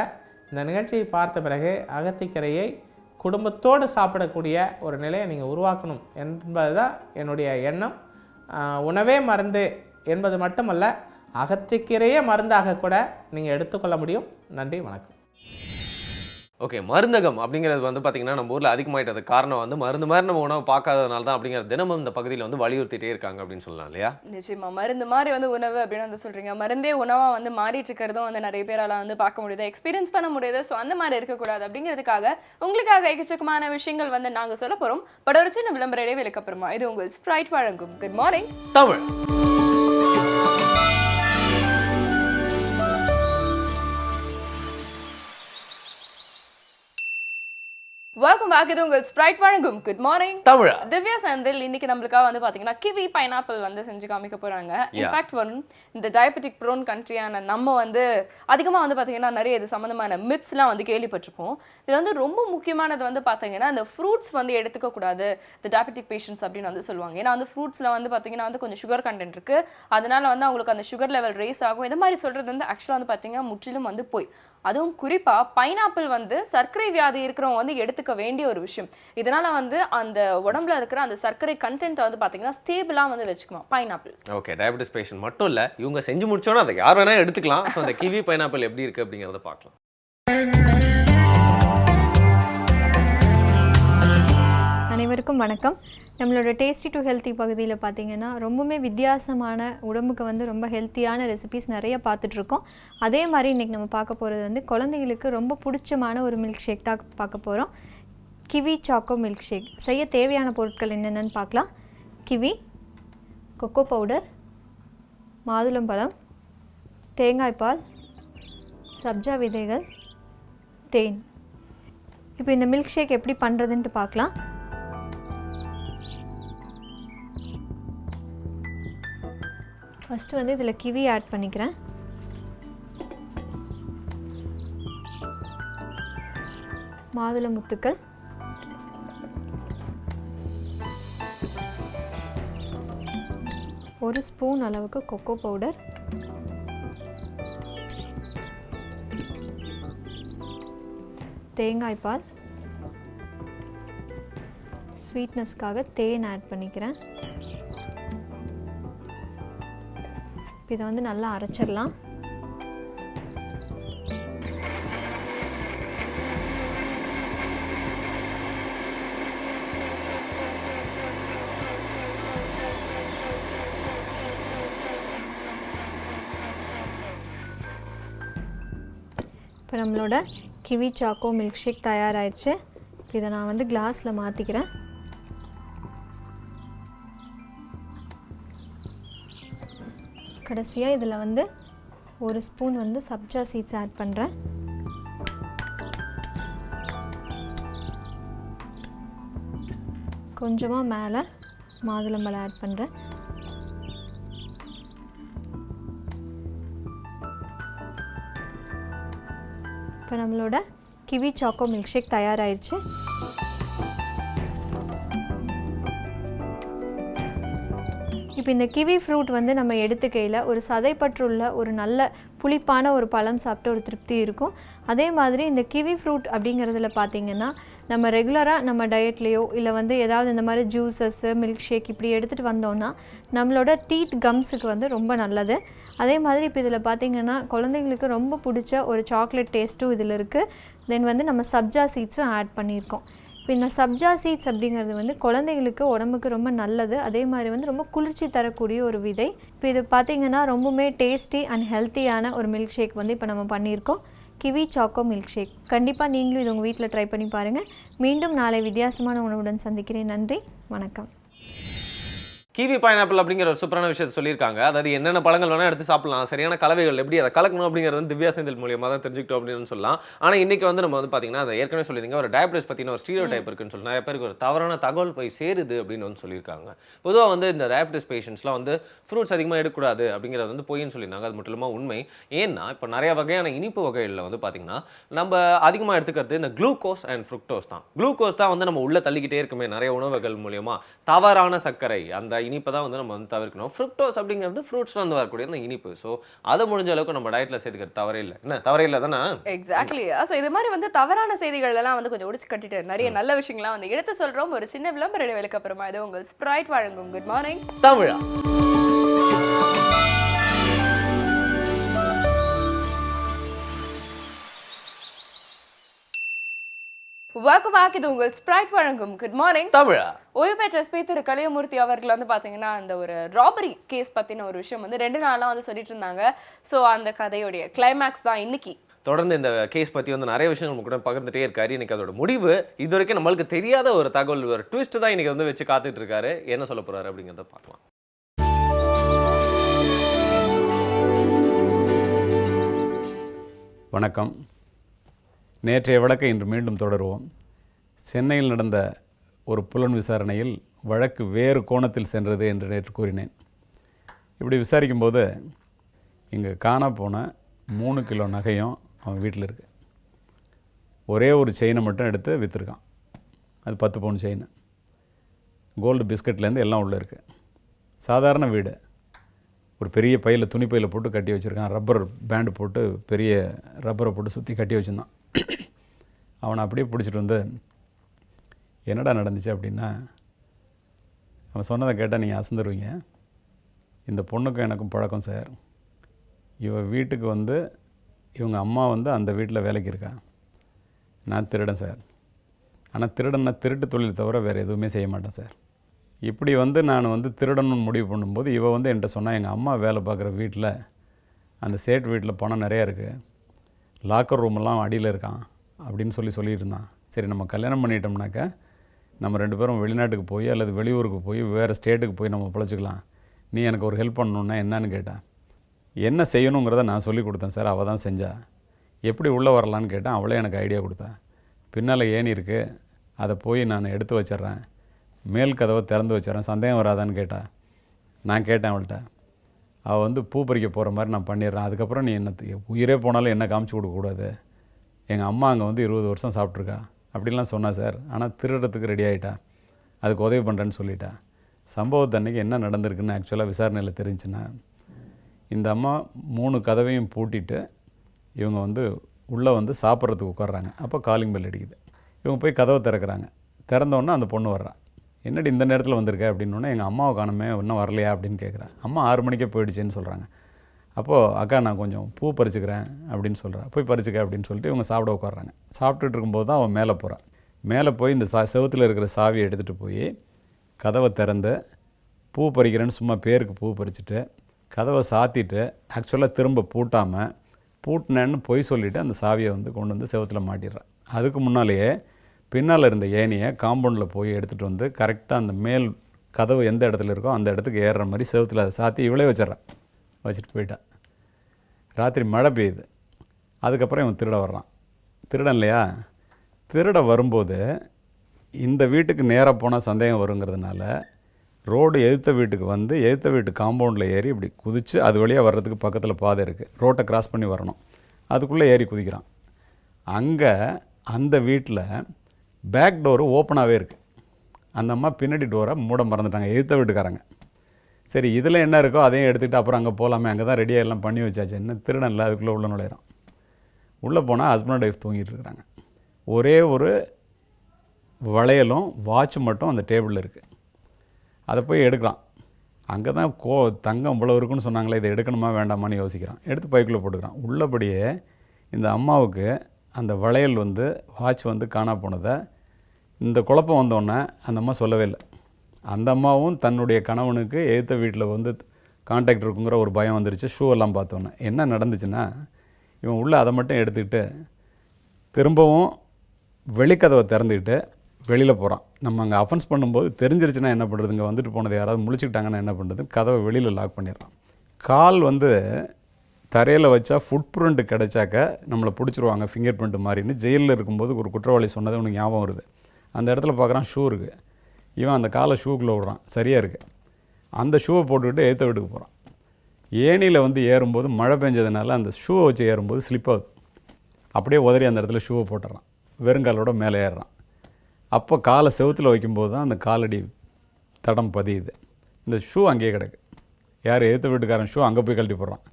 இந்த நிகழ்ச்சியை பார்த்த பிறகு அகத்திக்கீரையை குடும்பத்தோடு சாப்பிடக்கூடிய ஒரு நிலையை நீங்கள் உருவாக்கணும் என்பது தான் என்னுடைய எண்ணம். உணவே மருந்து என்பது மட்டுமல்ல, அகத்திக்கீரையே மருந்தாக கூட நீங்கள் எடுத்துக்கொள்ள முடியும். நன்றி, வணக்கம். ஓகே, மருந்தகம் அப்படிங்கிறது வந்து பார்த்தீங்கன்னா நம்ம ஊரில் அதிகமாகிட்டது காரணம் வந்து மருந்து மாதிரி நம்ம உணவு பார்க்காததுனால தான் அப்படிங்கிற தினமும் இந்த பகுதியில் வந்து வலியுறுத்திட்டே இருக்காங்க அப்படின்னு சொல்லலாம் இல்லையா? நிச்சயமா, மருந்து மாதிரி வந்து உணவு அப்படின்னு வந்து சொல்றீங்க. மருந்தே உணவா வந்து மாறிட்டு இருக்கிறதும் வந்து நிறைய பேரால வந்து பார்க்க முடியுது, எக்ஸ்பீரியன்ஸ் பண்ண முடியுது. ஸோ அந்த மாதிரி இருக்கக்கூடாது அப்படிங்கிறதுக்காக உங்களுக்காக எக்கச்சக்கமான விஷயங்கள் வந்து நாங்கள் சொல்ல போறோம். பட் ஒரு சின்ன விளம்பர இடைவேளைக்கு அப்புறமா இது உங்கள் ஸ்ப்ரைட் வழங்கும் good morning Tamil. Welcome back. இது உங்கள் ஸ்ப்ரைட் வழங்கும் குட் மார்னிங் தமிழ். திவ்யா செந்தில் இன்னைக்கு நம்மளுக்காக வந்து பாத்தீங்கன்னா கிவி பைனாப்பிள் வந்து செஞ்சு காமிக்க போறாங்க. இன்ஃபேக்ட் வந்து இந்த டயபெட்டிக் ப்ரோன் கண்ட்ரியான நம்ம வந்து அதிகமா வந்து பாத்தீங்கன்னா நிறைய இது சம்பந்தமான மித்ஸ்லாம் வந்து கேள்விப்பட்டிருப்போம். இது வந்து ரொம்ப முக்கியமானது வந்து பாத்தீங்கன்னா இந்த ஃப்ரூட்ஸ் வந்து எடுத்துக்க கூடாது இந்த டயபெட்டிக் பேஷண்ட்ஸ் அப்படின்னு வந்து சொல்லுவாங்க. ஏன்னா வந்து ஃப்ரூட்ஸ்ல வந்து பாத்தீங்கன்னா வந்து கொஞ்சம் சுகர் கண்டென்ட் இருக்கு, அதனால வந்து அவங்களுக்கு அந்த சுகர் லெவல் ரேஸ் ஆகும். இந்த மாதிரி சொல்றது வந்து ஆக்சுவலா வந்து பாத்தீங்கன்னா முற்றிலும் வந்து போய். அதுவும் குறிப்பா பைனாப்பிள் வந்து சர்க்கரை வியாதி இருக்கிறவங்க வந்து எடுத்துக்க வேண்டிய ஒரு விஷயம். இதனால வந்து அந்த உடம்புல இருக்கிற அந்த சர்க்கரை கண்டென்ட் வந்து பாத்தீங்கன்னா ஸ்டேபிளா வந்து வச்சுக்குமா பைனாப்பிள். ஓகே, டயபெட்டிஸ் பேஷண்ட் மட்டும் இல்ல, இவங்க செஞ்சு முடிச்சோன்னா அதை யார் வேணா எடுத்துக்கலாம். ஸோ அந்த கிவி பைனாப்பிள் எப்படி இருக்கு அப்படிங்கிறத பார்க்கலாம். அனைவருக்கும் வணக்கம். நம்மளோட டேஸ்டி டு ஹெல்த்தி பகுதியில் பார்த்திங்கன்னா ரொம்பவுமே வித்தியாசமான உடம்புக்கு வந்து ரொம்ப ஹெல்த்தியான ரெசிபிஸ் நிறைய பார்த்துட்ருக்கோம். அதே மாதிரி இன்றைக்கி நம்ம பார்க்க போகிறது வந்து குழந்தைகளுக்கு ரொம்ப பிடிச்சமான ஒரு மில்க் ஷேக் தான் பார்க்க போகிறோம். கிவி சாக்கோ மில்க் ஷேக் செய்ய தேவையான பொருட்கள் என்னென்னு பார்க்கலாம். கிவி, கொக்கோ பவுடர், மாதுளம்பழம், தேங்காய்பால், சப்ஜா விதைகள், தேன். இப்போ இந்த மில்க் ஷேக் எப்படி பண்ணுறதுன்ட்டு பார்க்கலாம். ஃபஸ்ட்டு வந்து இதில் கிவி ஆட் பண்ணிக்கிறேன். மாதுளை முத்துக்கள், ஒரு ஸ்பூன் அளவுக்கு கொக்கோ பவுடர், தேங்காய் பால், ஸ்வீட்னஸ்க்காக தேன் ஆட் பண்ணிக்கிறேன். இதை வந்து நல்லா அரைச்சிடலாம். இப்போ நம்மளோட கிவி சாக்கோ மில்க் ஷேக் தயாராகிடுச்சு. இதை நான் வந்து கிளாஸில் மாற்றிக்கிறேன். கடைசியாக இதில் வந்து 1 ஸ்பூன் வந்து சப்ஜா சீட்ஸ் ஆட் பண்ணுறேன். கொஞ்சமாக மேலே மாதுளம்பழம் ஆட் பண்ணுறேன். இப்போ நம்மளோட கிவி சாக்கோ மில்க் ஷேக் தயாராகிடுச்சு. இப்போ இந்த கிவி ஃப்ரூட் வந்து நம்ம எடுத்துக்கையில் ஒரு சதைப்பற்றுள்ள ஒரு நல்ல புளிப்பான ஒரு பழம் சாப்பிட்டு ஒரு திருப்தி இருக்கும். அதே மாதிரி இந்த கிவி ஃப்ரூட் அப்படிங்கிறதுல பார்த்திங்கன்னா நம்ம ரெகுலராக நம்ம டயட்லேயோ இல்லை வந்து ஏதாவது இந்த மாதிரி ஜூஸஸ்ஸு மில்க் ஷேக் இப்படி எடுத்துகிட்டு வந்தோன்னா நம்மளோட டீத் கம்ஸுக்கு வந்து ரொம்ப நல்லது. அதே மாதிரி இப்போ இதில் பார்த்திங்கன்னா குழந்தைங்களுக்கு ரொம்ப பிடிச்ச ஒரு சாக்லேட் டேஸ்ட்டும் இதில் இருக்குது. தென் வந்து நம்ம சப்ஜா சீட்ஸும் ஆட் பண்ணியிருக்கோம். இப்போ இந்த சப்ஜா சீட்ஸ் அப்படிங்கிறது வந்து குழந்தைங்களுக்கு உடம்புக்கு ரொம்ப நல்லது. அதே மாதிரி வந்து ரொம்ப குளிர்ச்சி தரக்கூடிய ஒரு விதை. இப்போ இது பார்த்திங்கன்னா ரொம்பவுமே டேஸ்டி அண்ட் ஹெல்த்தியான ஒரு மில்க் ஷேக் வந்து இப்போ நம்ம பண்ணியிருக்கோம். Kiwi choco milkshake. கண்டிப்பாக நீங்களும் இது உங்கள் வீட்டில் ட்ரை பண்ணி பாருங்கள். மீண்டும் நாளை வித்தியாசமான உணவுடன் சந்திக்கிறேன். நன்றி, வணக்கம். கிவி பைனாப்பிள் அப்படிங்கிற ஒரு சூப்பரான விஷயத்தை சொல்லியிருக்காங்க. அதாவது என்னென்ன பழங்கள் வேணால் எடுத்து சாப்பிடலாம், சரியான கலவைகள் எப்படி அதை கலக்கணும் அப்படிங்கிறது வந்து திவ்யா செந்தில் மூலியமாக தான் தெரிஞ்சுக்கிட்டோம் அப்படின்னு சொல்லலாம். ஆனால் இன்றைக்கி வந்து நம்ம வந்து பார்த்திங்கன்னா அதை ஏற்கனவே சொல்லியிருந்தீங்க, ஒரு டயபிட்டிஸ் பற்றின ஒரு ஸ்டீரியோ டைப் இருக்குன்னு சொல்லி நிறைய பேருக்கு ஒரு தவறான தகவல் போய் சேருது அப்படின்னு வந்து சொல்லியிருக்காங்க. பொதுவாக வந்து இந்த டயபிட்டிஸ் பேஷண்ட்ஸ்லாம் வந்து ஃப்ரூட்ஸ் அதிகமாக எடுக்கக்கூடாது அப்படிங்கிறது வந்து பொய்ன்னு சொல்லியிருந்தாங்க. அது மட்டும் இல்லாமல் உண்மை. ஏன்னா இப்போ நிறைய வகையான இனிப்பு வகைகளில் வந்து பார்த்திங்கன்னா நம்ம அதிகமாக எடுத்துக்கிறது இந்த குளுக்கோஸ் அண்ட் ஃப்ருக்டோஸ் தான். குளுக்கோஸ் தான் வந்து நம்ம உள்ளே தள்ளிக்கிட்டே இருக்குமே நிறைய உணவுகள் மூலியமாக. தவறான சர்க்கரை அந்த இனிப்பை தான் வந்து நம்ம வந்து தவிர்க்கணும். ஃப்ருக்டோஸ் அப்படிங்கிறது ஃப்ரூட்ஸ்ல வந்து வரக்கூடிய அந்த இனிப்பு. ஸோ அதை முடிஞ்ச அளவுக்கு நம்ம டயட்ல சேர்த்துக்கிறது தவறே இல்லை. என்ன தவறே இல்லை தானே? எக்ஸாக்ட்லி. ஸோ இது மாதிரி வந்து தவறான செய்திகள் எல்லாம் வந்து கொஞ்சம் ஒடிச்சு கட்டிட்டு நிறைய நல்ல விஷயங்கள்லாம் வந்து எடுத்து சொல்றோம். ஒரு சின்ன விளம்பர இடைவேளைக்கு அப்புறமா இது உங்கள் ஸ்ப்ரைட் வழங்கும் குட் மார்னிங் தமிழா. Welcome back. இது உங்கள் ஸ்ப்ரைட் வழங்கும் குட் மார்னிங் தமிழா. ஓய்வு பெற்ற எஸ்பி திரு கலையமூர்த்தி அவர்கள் வந்து பார்த்தீங்கன்னா அந்த ஒரு ராபரி கேஸ் பற்றின ஒரு விஷயம் வந்து 2 நாளாக வந்து சொல்லிட்டு இருந்தாங்க. ஸோ அந்த கதையுடைய கிளைமேக்ஸ் தான் இன்னைக்கு. தொடர்ந்து இந்த கேஸ் பற்றி வந்து நிறைய விஷயங்கள் நம்ம கூட பகிர்ந்துட்டே இருக்காரு. இன்னைக்கு அதோட முடிவு இது வரைக்கும் நம்மளுக்கு தெரியாத ஒரு தகவல், ஒரு ட்விஸ்ட் தான் இன்னைக்கு வந்து வச்சு காத்துட்டு இருக்காரு. என்ன சொல்ல போறாரு அப்படிங்கிறத பார்க்கலாம். வணக்கம். நேற்றைய வழக்கை இன்று மீண்டும் தொடருவோம். சென்னையில் நடந்த ஒரு புலன் விசாரணையில் வழக்கு வேறு கோணத்தில் சென்றது என்று நேற்று கூறினேன். இப்படி விசாரிக்கும்போது இங்கே காணப்போன 3 கிலோ நகையும் அவன் வீட்டில் இருக்குது. ஒரே ஒரு செயினை மட்டும் எடுத்து விற்றுருக்கான். அது 10 பவுன் செயின். கோல்டு பிஸ்கட்லேருந்து எல்லாம் உள்ளே இருக்குது. சாதாரண வீடு. ஒரு பெரிய பையில் துணி பையில் போட்டு கட்டி வச்சுருக்கான். ரப்பர் பேண்டு போட்டு பெரிய ரப்பரை போட்டு சுற்றி கட்டி வச்சுருந்தான். அவனை அப்படியே பிடிச்சிட்டு வந்து என்னடா நடந்துச்சு அப்படின்னா, அவன் சொன்னதை கேட்டால் நீங்கள் அசந்துருவீங்க. இந்த பொண்ணுக்கும் எனக்கும் பழக்கம் சார். இவன் வீட்டுக்கு வந்து இவங்க அம்மா வந்து அந்த வீட்டில் வேலைக்கு இருக்கா. நான் திருடன் சார். ஆனால் திருடன்னா திருட்டு தொழில் தவிர வேறு எதுவுமே செய்ய மாட்டேன் சார். இப்படி வந்து நான் வந்து திருடணும்னு முடிவு பண்ணும்போது இவ வந்து என்கிட்ட சொன்னால், எங்கள் அம்மா வேலை பார்க்குற வீட்டில் அந்த சேட் வீட்டில் பணம் நிறையா இருக்குது, லாக்கர் ரூமெல்லாம் அடியில் இருக்கான் அப்படின்னு சொல்லிட்டு இருந்தான். சரி, நம்ம கல்யாணம் பண்ணிட்டோம்னாக்கா நம்ம 2 பேரும் வெளிநாட்டுக்கு போய் அல்லது வெளியூருக்கு போய் வேறு ஸ்டேட்டுக்கு போய் நம்ம பிழைச்சிக்கலாம். நீ எனக்கு ஒரு ஹெல்ப் பண்ணணுன்னா என்னன்னு கேட்டேன். என்ன செய்யணுங்கிறத நான் சொல்லி கொடுத்தேன் சார். அவள் தான் செஞ்சா. எப்படி உள்ளே வரலான்னு கேட்டேன். அவளே எனக்கு ஐடியா கொடுத்தேன். பின்னால் ஏணி இருக்குது, அதை போய் நான் எடுத்து வச்சிட்றேன், மேல் கதவை திறந்து வச்சிடறேன், சந்தேகம் வராதான்னு கேட்டாள். நான் கேட்டேன் அவள்கிட்ட. அவள் வந்து பூ பறிக்க போகிற மாதிரி நான் பண்ணிடுறேன், அதுக்கப்புறம் நீ என்ன உயிரே போனாலும் என்ன காமிச்சு கொடுக்கக்கூடாது, எங்கள் அம்மா அங்கே வந்து 20 வருஷம் சாப்பிட்ருக்கா அப்படின்லாம் சொன்னா சார். ஆனால் திருடுறதுக்கு ரெடி ஆகிட்டா, அதுக்கு உதவி பண்ணுறேன்னு சொல்லிட்டா. சம்பவத்து அன்றைக்கி என்ன நடந்திருக்குன்னு ஆக்சுவலாக விசாரணையில் தெரிஞ்சுன்னா, இந்த அம்மா 3 கதவையும் பூட்டிட்டு இவங்க வந்து உள்ளே வந்து சாப்பிட்றதுக்கு உட்கார்றாங்க. அப்போ காலிங் பெல் அடிக்குது. இவங்க போய் கதவை திறக்கிறாங்க. திறந்தோடனே அந்த பொண்ணு வர்றா. என்னடி இந்த நேரத்தில் வந்திருக்க அப்படின்னோடனே எங்கள் அம்மாவை காணுமே இன்னும் வரலையா அப்படின்னு கேட்குறேன். அம்மா 6 மணிக்கே போயிடுச்சுன்னு சொல்கிறாங்க. அப்போது அக்கா நான் கொஞ்சம் பூ பறிச்சுக்கிறேன் அப்படின்னு சொல்கிறேன். போய் பறிச்சுக்க அப்படின்னு சொல்லிட்டு இவங்க சாப்பிட உட்காடுறாங்க. சாப்பிட்டுட்டு இருக்கும்போது தான் அவன் மேலே போகிறான். மேலே போய் இந்த செவுத்தில் இருக்கிற சாவியை எடுத்துகிட்டு போய் கதவை திறந்து பூ பறிக்கிறேன்னு சும்மா பேருக்கு பூ பறிச்சுட்டு கதவை சாத்திட்டு ஆக்சுவலாக திரும்ப பூட்டாமல் பூட்டினேன்னு பொய் சொல்லிவிட்டு அந்த சாவியை வந்து கொண்டு வந்து செவுத்தில் மாட்டிடுறான். அதுக்கு முன்னாலேயே பின்னால் இருந்த ஏணியை காம்பவுண்டில் போய் எடுத்துகிட்டு வந்து கரெக்டாக அந்த மேல் கதவு எந்த இடத்துல இருக்கோ அந்த இடத்துக்கு ஏறுற மாதிரி செவுத்தில் அதை சாத்தி இவளே வச்சிட்றான். வச்சுட்டு போயிட்டான். ராத்திரி மழை பெய்யுது. அதுக்கப்புறம் இவன் திருட வர்றான். திருடன் இல்லையா? திருட வரும்போது இந்த வீட்டுக்கு நேராக போனால் சந்தேகம் வருங்கிறதுனால ரோடு எதிர்த்த வீட்டுக்கு வந்து எதிர்த்த வீட்டு காம்பவுண்டில் ஏறி இப்படி குதித்து அது வழியாக வர்றதுக்கு பக்கத்தில் பாதை இருக்குது. ரோட்டை கிராஸ் பண்ணி வரணும். அதுக்குள்ளே ஏறி குதிக்கிறான். அங்கே அந்த வீட்டில் பேக் டோரு ஓப்பனாகவே இருக்குது. அந்த அம்மா பின்னாடி டோரை மூட மறந்துட்டாங்க, எதிர்த்த வீட்டுக்காரங்க. சரி இதில் என்ன இருக்கோ அதையும் எடுத்துகிட்டு அப்புறம் அங்கே போகலாமே, அங்கே தான் ரெடியாக எல்லாம் பண்ணி வச்சாச்சு, என்ன திருடனில் அதுக்குள்ளே உள்ள நுழையிறான். உள்ளே போனால் ஹஸ்பண்ட் அண்ட் ஒய்ஃப் தூங்கிட்டு இருக்கிறாங்க. ஒரே ஒரு வளையலும் வாட்ச் மட்டும் அந்த டேபிளில் இருக்குது. அதை போய் எடுக்கிறான். அங்கே தான் தங்கம் இவ்வளோ இருக்குன்னு சொன்னாங்களே, இதை எடுக்கணுமா வேண்டாமான்னு யோசிக்கிறான். எடுத்து பைக்குள்ளே போட்டுக்கிறான். உள்ளபடியே இந்த அம்மாவுக்கு அந்த வளையல் வந்து வாட்ச் வந்து காணா போனதை இந்த குழப்பம் வந்தோடனே அந்த அம்மா சொல்லவே இல்லை. அந்த அம்மாவும் தன்னுடைய கணவனுக்கு எதிர்த்த வீட்டில் வந்து கான்டாக்ட் இருக்குங்கிற ஒரு பயம் வந்துருச்சு. ஷூ எல்லாம் பார்த்தோன்னே என்ன நடந்துச்சுன்னா, இவன் உள்ளே அதை மட்டும் எடுத்துக்கிட்டு திரும்பவும் வெளிக்கதவை திறந்துக்கிட்டு வெளியில் போகிறான். நம்ம அங்கே அஃபென்ஸ் பண்ணும்போது தெரிஞ்சிருச்சுன்னா என்ன பண்ணுறது, இங்கே வந்துட்டு போனது யாராவது முழிச்சுக்கிட்டாங்கன்னா என்ன பண்ணுறது, கதவை வெளியில் லாக் பண்ணிடுறான். கால் வந்து தரையில் வச்சா ஃபுட் பிரிண்ட் கிடைச்சாக்க நம்மளை பிடிச்சிருவாங்க ஃபிங்கர் பிரிண்ட் மாதிரின்னு ஜெயிலில் இருக்கும்போது ஒரு குற்றவாளி சொன்னது உனக்கு ஞாபகம் வருது. அந்த இடத்துல பார்க்குறான் ஷூ இருக்குது. இவன் அந்த காலை ஷூக்குள்ளே விடுறான். சரியாக இருக்குது. அந்த ஷூவை போட்டுக்கிட்டு எதிர்த்த வீட்டுக்கு போகிறான். ஏணியில் வந்து ஏறும்போது மழை பெஞ்சதுனால அந்த ஷூவை வச்சு ஏறும்போது ஸ்லிப் ஆகுது. அப்படியே உதறி அந்த இடத்துல ஷூவை போட்டுறான். வெறுங்காலோட மேலே ஏறுறான். அப்போ காலை செவுத்தில் வைக்கும்போது தான் அந்த காலடி தடம் பதியுது. இந்த ஷூ அங்கேயே கிடக்கு. யார் எதிர்த்த வீட்டுக்காரன் ஷூ அங்கே போய் கழட்டி போடுறான்.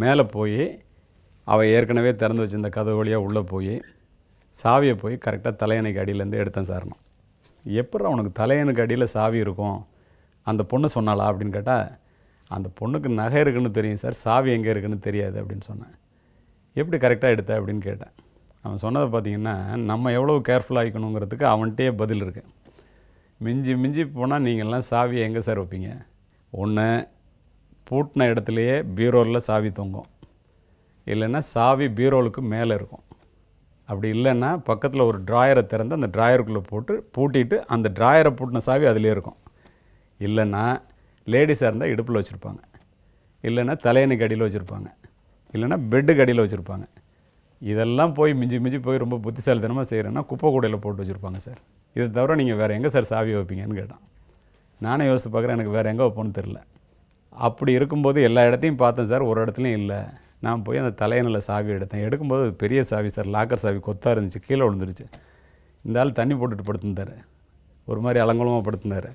மேலே போய் அவள் ஏற்கனவே திறந்து வச்சுருந்த கதவு வழியாக உள்ளே போய் சாவியை போய் கரெக்டாக தலையணைக்கு அடியிலேருந்து எடுத்தேன் சார்னா. எப்படி அவனுக்கு தலையணுக்கு அடியில் சாவி இருக்கும், அந்த பொண்ணு சொன்னாளா அப்படின்னு கேட்டால், அந்த பொண்ணுக்கு நகை இருக்குன்னு தெரியும் சார், சாவி எங்கே இருக்குன்னு தெரியாது அப்படின்னு சொன்னேன். எப்படி கரெக்டாக எடுத்த அப்படின்னு கேட்டேன். அவன் சொன்னதை பார்த்திங்கன்னா, நம்ம எவ்வளோ கேர்ஃபுல்லாக ஆகிக்கணுங்கிறதுக்கு அவன்கிட்டே பதில் இருக்குது. மிஞ்சி மிஞ்சி போனால் நீங்கள்லாம் சாவியை எங்கே சார் வைப்பீங்க? ஒன்று பூட்டின இடத்துலையே பீரோவில் சாவி தொங்கும், இல்லைன்னா சாவி பீரோலுக்கு மேலே இருக்கும். அப்படி இல்லைன்னா பக்கத்தில் ஒரு ட்ராயரை திறந்து அந்த ட்ராயருக்குள்ளே போட்டு பூட்டிட்டு அந்த ட்ராயரை பூட்டின சாவி அதிலே இருக்கும். இல்லைன்னா லேடிஸாக இருந்தால் இடுப்பில் வச்சுருப்பாங்க, இல்லைன்னா தலையணைக்கு அடியில் வச்சுருப்பாங்க, இல்லைன்னா பெட்டுக்கு அடியில் வச்சுருப்பாங்க. இதெல்லாம் போய் மிஞ்சி மிஞ்சி போய் ரொம்ப புத்திசாலித்தனமாக செய்கிறேன்னா குப்பை கூடையில் போட்டு வச்சுருப்பாங்க சார். இதை தவிர நீங்கள் வேறு எங்கே சார் சாவி வைப்பீங்கன்னு கேட்டான். நானே யோசித்து பார்க்குறேன், எனக்கு வேறு எங்கே வைப்போன்னு தெரில. அப்படி இருக்கும்போது எல்லா இடத்தையும் பார்த்தேன் சார், ஒரு இடத்துலையும் இல்லை. நான் போய் அந்த தலையணையில் சாவி எடுத்தேன். எடுக்கும்போது அது பெரிய சாவி சார், லாக்கர் சாவி கொத்தாக இருந்துச்சு, கீழே விழுந்துருச்சு. இந்த ஆள் தண்ணி போட்டுட்டு படுத்துருந்தார், ஒரு மாதிரி அலங்கோலமாக படுத்துருந்தார்.